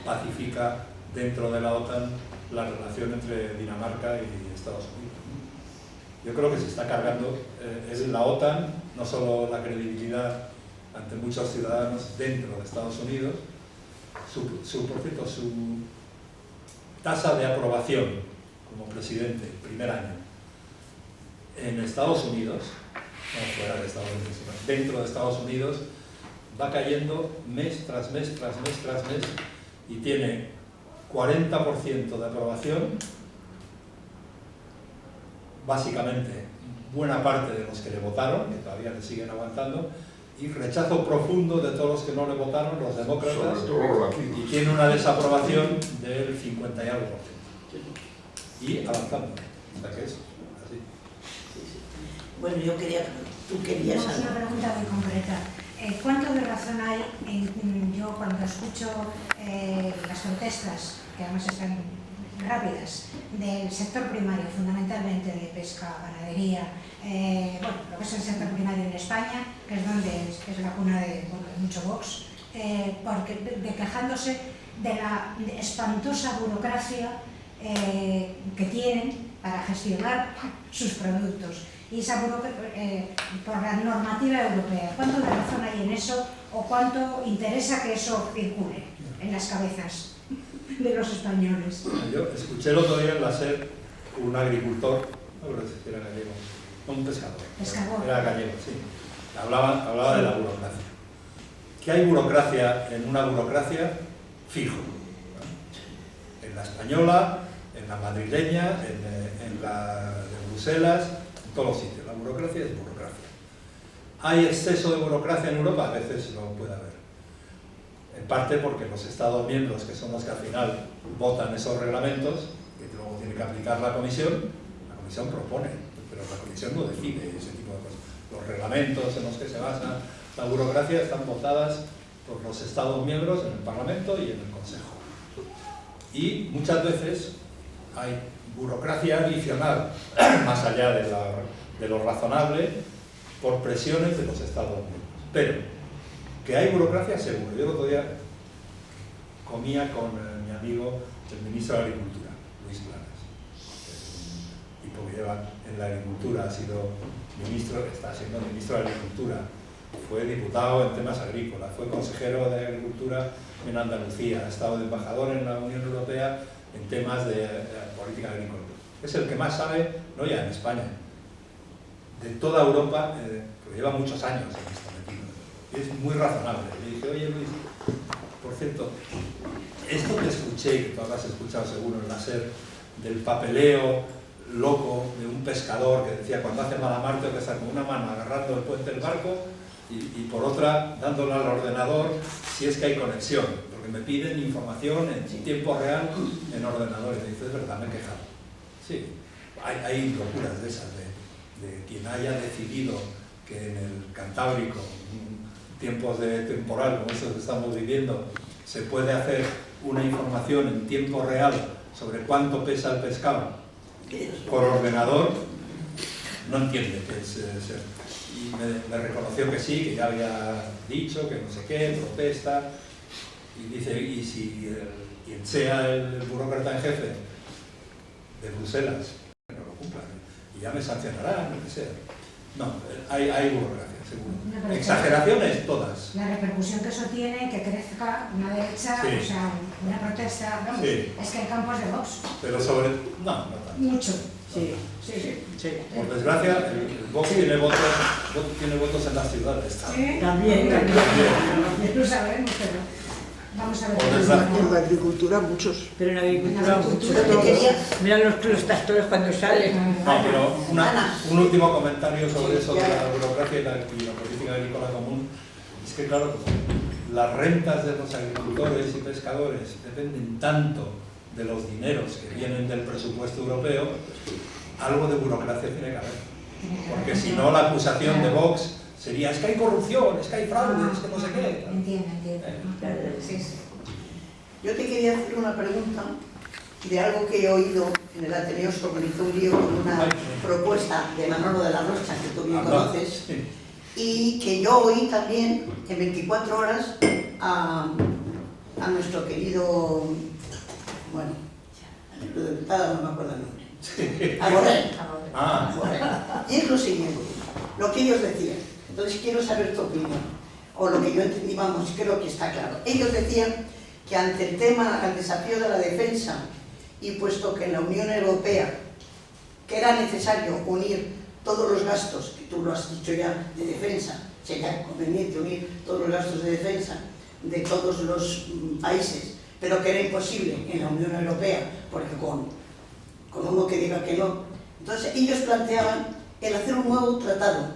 pacifica dentro de la OTAN la relación entre Dinamarca y Estados Unidos. Yo creo que se está cargando es la OTAN, no solo la credibilidad ante muchos ciudadanos dentro de Estados Unidos, por cierto, su tasa de aprobación como presidente, el primer año, en Estados Unidos, no fuera de Estados Unidos, sino dentro de Estados Unidos, va cayendo mes tras mes, tras mes, tras mes, y tiene 40% de aprobación, básicamente buena parte de los que le votaron, que todavía le siguen aguantando, y rechazo profundo de todos los que no le votaron, los demócratas, y tiene una desaprobación del 50 y algo por ciento. Y avanzando. O sea que es así. Bueno, tú querías Tenemos una pregunta muy concreta. ¿Cuánto de razón hay yo cuando escucho las protestas, que además están rápidas, del sector primario, fundamentalmente de pesca, ganadería, bueno, lo que es el sector primario en España, que es donde es la cuna de mucho Vox, de quejándose de la espantosa burocracia que tienen para gestionar sus productos? Y esa por la normativa europea, ¿cuánto de razón hay en eso o cuánto interesa que eso circule en las cabezas de los españoles? Yo escuché el otro día en la SER un agricultor, no creo si era gallego, un pescador, era gallego, sí, hablaba de la burocracia. Que hay burocracia en una burocracia fijo, ¿no? En la española, en la madrileña, en la de Bruselas, todos los sitios. La burocracia es burocracia. ¿Hay exceso de burocracia en Europa? A veces lo puede haber. En parte porque los Estados miembros, que son los que al final votan esos reglamentos, que luego tiene que aplicar la Comisión propone, pero la Comisión no decide ese tipo de cosas. Los reglamentos en los que se basa la burocracia están votadas por los Estados miembros en el Parlamento y en el Consejo. Y muchas veces hay burocracia adicional, más allá de lo razonable, por presiones de los Estados miembros. Pero, que hay burocracia, seguro. Yo el otro día comía con mi amigo, el ministro de Agricultura, Luis Planas. Un tipo que lleva en la agricultura, ha sido ministro, está siendo ministro de Agricultura, fue diputado en temas agrícolas, fue consejero de Agricultura en Andalucía, ha estado de embajador en la Unión Europea en temas de política agrícola. Es el que más sabe, no ya en España, de toda Europa, porque lleva muchos años en esto metido. Y es muy razonable. Le dije, oye Luis, por cierto, esto que escuché, que tú habrás escuchado seguro en la SER, del papeleo loco de un pescador que decía cuando hace mala mar tengo que estar con una mano agarrando el puente del barco y por otra dándole al ordenador si es que hay conexión, porque me piden información en tiempo real en ordenador. Y me dice, es verdad, me he quejado. Sí, hay locuras de esas, de quien haya decidido que en el Cantábrico, en tiempos de temporal como estos que estamos viviendo, se puede hacer una información en tiempo real sobre cuánto pesa el pescado por ordenador, no entiende qué es ser. Y me reconoció que sí, que ya había dicho, que no sé qué, protesta, y dice, y si quien sea el burócrata en jefe de Bruselas, que no lo cumplan, y ya me sancionarán, lo que sea. No, hay burocracia, seguro. No, pero Exageraciones todas. la repercusión que eso tiene, que crezca una derecha, Sí. o sea, una protesta, vamos, Sí. es que hay campos de Vox. Pero sobre... No tanto. Mucho. Sí, sí, sí. Por desgracia, el Vox tiene votos en las ciudades. ¿Eh? También. Lo sabemos, pero vamos a ver. Por desgracia. En la agricultura muchos. Pero en la agricultura mucho. Yo te quería- Mira los tractores cuando salen. No, pero Ana. un último comentario sobre eso de ya. la burocracia y la política agrícola común. Es que, claro, las rentas de los agricultores y pescadores dependen tanto de los dineros que vienen del presupuesto europeo, algo de burocracia tiene que haber. Porque si no, la acusación de Vox sería: es que hay corrupción, es que hay fraude, es que no sé qué. Entiendo. Sí, sí. Yo te quería hacer una pregunta de algo que he oído en el Ateneo. Se organizó un lío con una Ay. propuesta de Manolo de la Rocha, que tú bien Anda. conoces, Sí. y que yo oí también en 24 horas a nuestro querido, bueno, el diputado, no me acuerdo el nombre, a Borrell. Ah, Y es lo siguiente, lo que ellos decían. Entonces quiero saber tu opinión, o lo que yo entendí, vamos, creo que está claro. Ellos decían que ante el tema, al desafío de la defensa, y puesto que en la Unión Europea, que era necesario unir todos los gastos, que tú lo has dicho ya, de defensa, sería conveniente unir todos los gastos de defensa de todos los países, pero que era imposible en la Unión Europea, porque con uno que diga que no. Entonces ellos planteaban el hacer un nuevo tratado.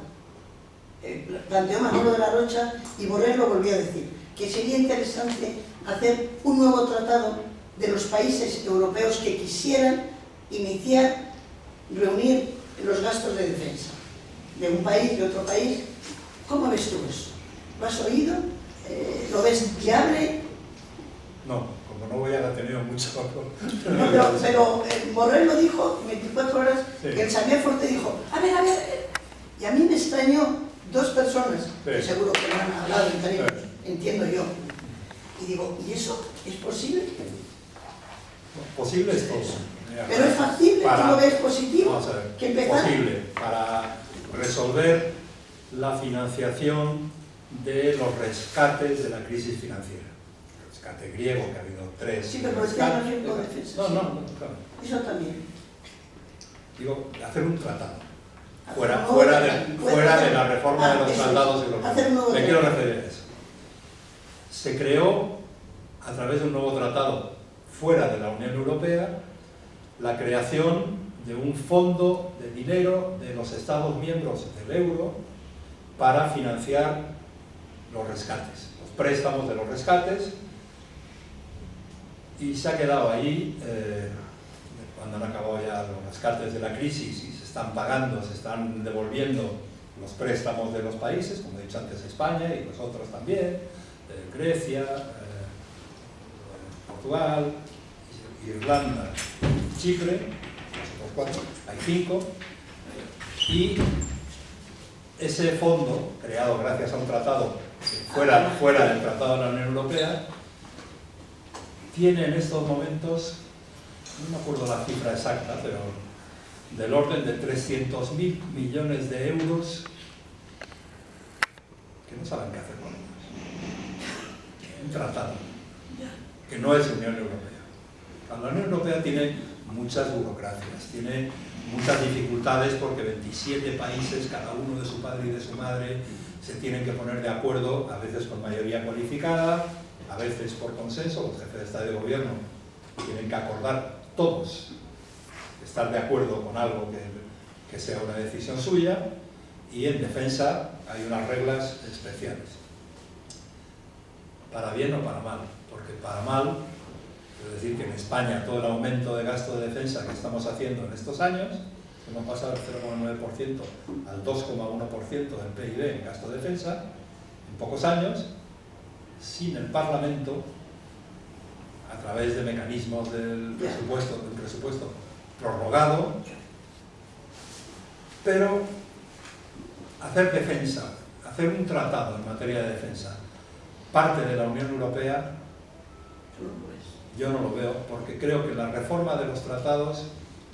Planteó Manolo de la Rocha y Borrell lo volvió a decir, que sería interesante hacer un nuevo tratado de los países europeos que quisieran iniciar, reunir los gastos de defensa de un país, de otro país. ¿Cómo ves tú eso? ¿Lo has oído? ¿Lo ves viable? no, como no voy al Ateneo mucho. No, pero Borrell lo dijo en 24 horas, Sí. que el Xavier Forte dijo, a ver, y a mí me extrañó dos personas, que Sí. seguro que no han hablado entre ellos, Sí. entiendo yo, y digo, ¿y eso es posible? Posible es todo. Pero es factible, ¿tú lo ves positivo? Vamos a ver, ¿Que empezar? posible para resolver la financiación de los rescates de la crisis financiera. El rescate griego, que ha habido 3. Sí, pero es que no es por defensa. No, claro. Eso también. Digo, hacer un tratado. Hacer un nuevo Fuera tratado. de la reforma de los Eso es. tratados europeos. Hacer un nuevo Me quiero tratado. referir a eso. Se creó, a través de un nuevo tratado fuera de la Unión Europea, la creación de un fondo de dinero de los Estados miembros del euro para financiar los rescates, los préstamos de los rescates, y se ha quedado ahí cuando han acabado ya los rescates de la crisis y se están pagando, se están devolviendo los préstamos de los países, como he dicho antes, España y los otros también, Grecia, Portugal, Irlanda, Chipre, los otros 4, hay 5, y ese fondo, creado gracias a un tratado fuera del Tratado de la Unión Europea, tiene en estos momentos, no me acuerdo la cifra exacta, pero del orden de 300.000 millones de euros que no saben qué hacer con ellos. Un tratado que no es Unión Europea. La Unión Europea tiene muchas burocracias, tiene muchas dificultades porque 27 países, cada uno de su padre y de su madre, se tienen que poner de acuerdo, a veces con mayoría cualificada, a veces por consenso. Los jefes de Estado y de Gobierno tienen que acordar todos estar de acuerdo con algo que sea una decisión suya, y en defensa hay unas reglas especiales. Para bien o para mal, porque para mal, quiero decir que en España todo el aumento de gasto de defensa que estamos haciendo en estos años, hemos pasado del 0,9% al 2,1% del PIB en gasto de defensa, en pocos años, sin el Parlamento, a través de mecanismos del presupuesto prorrogado, pero hacer defensa, hacer un tratado en materia de defensa, parte de la Unión Europea, yo no lo veo, porque creo que la reforma de los tratados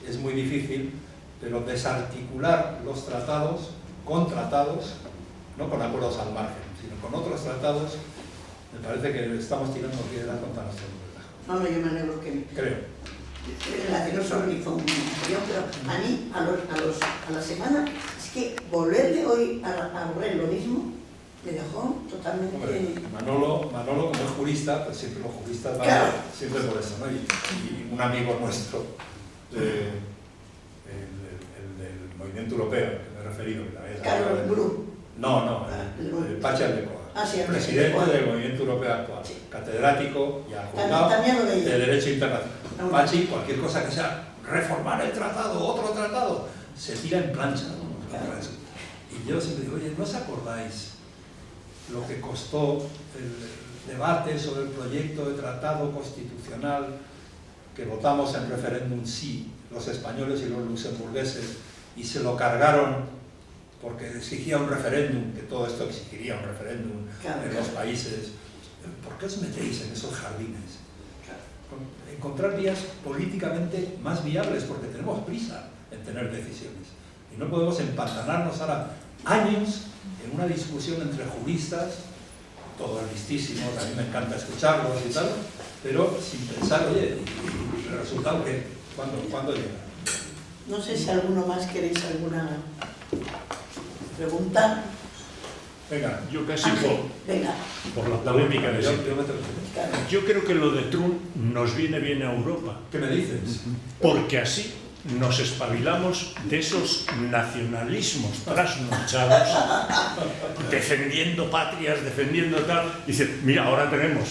es muy difícil, pero desarticular los tratados con tratados, no con acuerdos al margen, sino con otros tratados, me parece que estamos tirando piedras contra nuestro libertad. No, yo me alegro que... Creo. El anterior solo hizo un avión, pero a mí, a la semana, es que volverle hoy a Borrell lo mismo, me dejó totalmente... Hombre, Manolo, como es jurista, pues siempre los juristas van siempre por eso, ¿no? Y un amigo nuestro, el del movimiento europeo, que me he referido, que también es... Carlos Bru. No, el Pachi Aldecoa, presidente del movimiento europeo actual, catedrático y juzgado de Derecho Internacional. Pachi, cualquier cosa que sea reformar el tratado, otro tratado, se tira en plancha, ¿no? Y yo siempre digo, oye, ¿no os acordáis lo que costó el debate sobre el proyecto de tratado constitucional que votamos en referéndum sí, los españoles y los luxemburgueses, y se lo cargaron porque exigía un referéndum, que todo esto exigiría un referéndum en los países? ¿Por qué os metéis en esos jardines? Encontrar vías políticamente más viables, porque tenemos prisa en tener decisiones. Y no podemos empantanarnos ahora años en una discusión entre juristas, todos listísimos, a mí me encanta escucharlos y tal, pero sin pensar, oye, el resultado que, ¿cuándo llega? No sé si alguno más queréis alguna pregunta. Venga, yo casi venga. Por la polémica de siempre. Yo creo que lo de Trump nos viene bien a Europa. ¿Qué me dices? Porque así nos espabilamos de esos nacionalismos trasnochados, defendiendo patrias, defendiendo tal. Dice, mira, ahora tenemos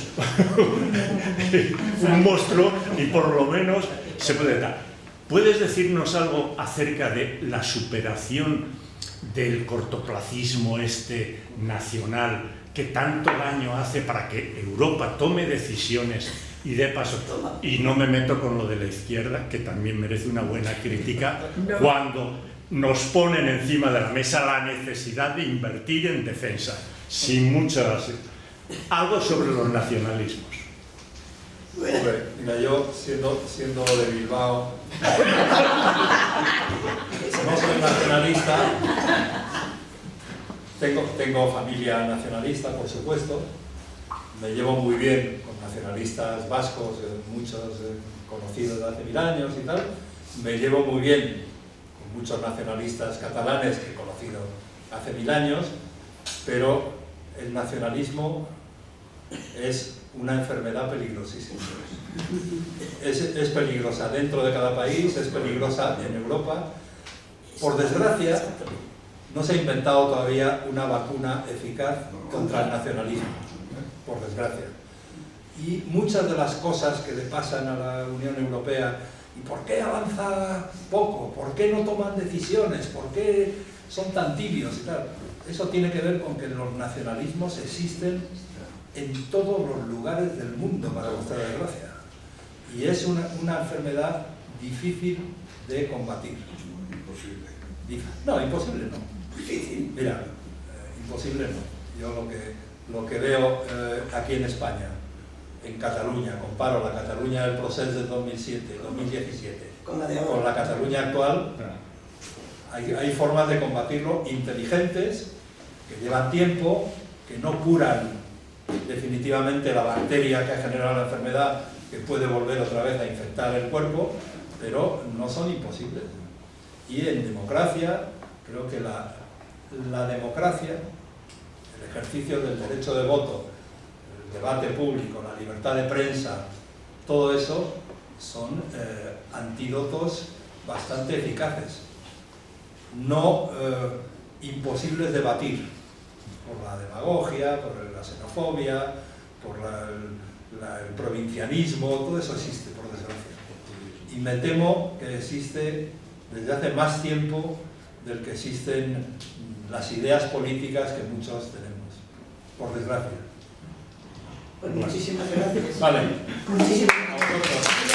un monstruo y por lo menos se puede dar. ¿Puedes decirnos algo acerca de la superación del cortoplacismo nacional que tanto daño hace para que Europa tome decisiones y dé paso? Y no me meto con lo de la izquierda, que también merece una buena crítica, cuando nos ponen encima de la mesa la necesidad de invertir en defensa, sin muchas... Algo sobre los nacionalismos. Mira, yo siendo de Bilbao, no soy nacionalista, tengo familia nacionalista, por supuesto, me llevo muy bien con nacionalistas vascos, muchos conocidos de hace 1000 años y tal, me llevo muy bien con muchos nacionalistas catalanes que he conocido hace 1000 años, pero el nacionalismo es una enfermedad peligrosísima. Es peligrosa dentro de cada país, es peligrosa en Europa. Por desgracia, no se ha inventado todavía una vacuna eficaz contra el nacionalismo, por desgracia. Y muchas de las cosas que le pasan a la Unión Europea, ¿y por qué avanza poco? ¿Por qué no toman decisiones? ¿Por qué son tan tibios y tal? Eso tiene que ver con que los nacionalismos existen en todos los lugares del mundo, para vuestra desgracia. Y es una enfermedad difícil de combatir. Imposible. No, imposible no. Difícil. Mira, imposible no. Yo lo que veo aquí en España, en Cataluña, comparo la Cataluña del proceso del 2007, 2017, con la de ahora, con la Cataluña actual, hay formas de combatirlo inteligentes, que llevan tiempo, que no curan definitivamente la bacteria que ha generado la enfermedad, que puede volver otra vez a infectar el cuerpo, pero no son imposibles. Y en democracia, creo que la democracia, el ejercicio del derecho de voto, el debate público, la libertad de prensa, todo eso son antídotos bastante eficaces, no imposibles de batir por la demagogia, por la xenofobia, por el provincianismo. Todo eso existe, por desgracia. Y me temo que existe desde hace más tiempo del que existen las ideas políticas que muchos tenemos, por desgracia. Pues muchísimas gracias. Vale. Muchísimas A vosotros.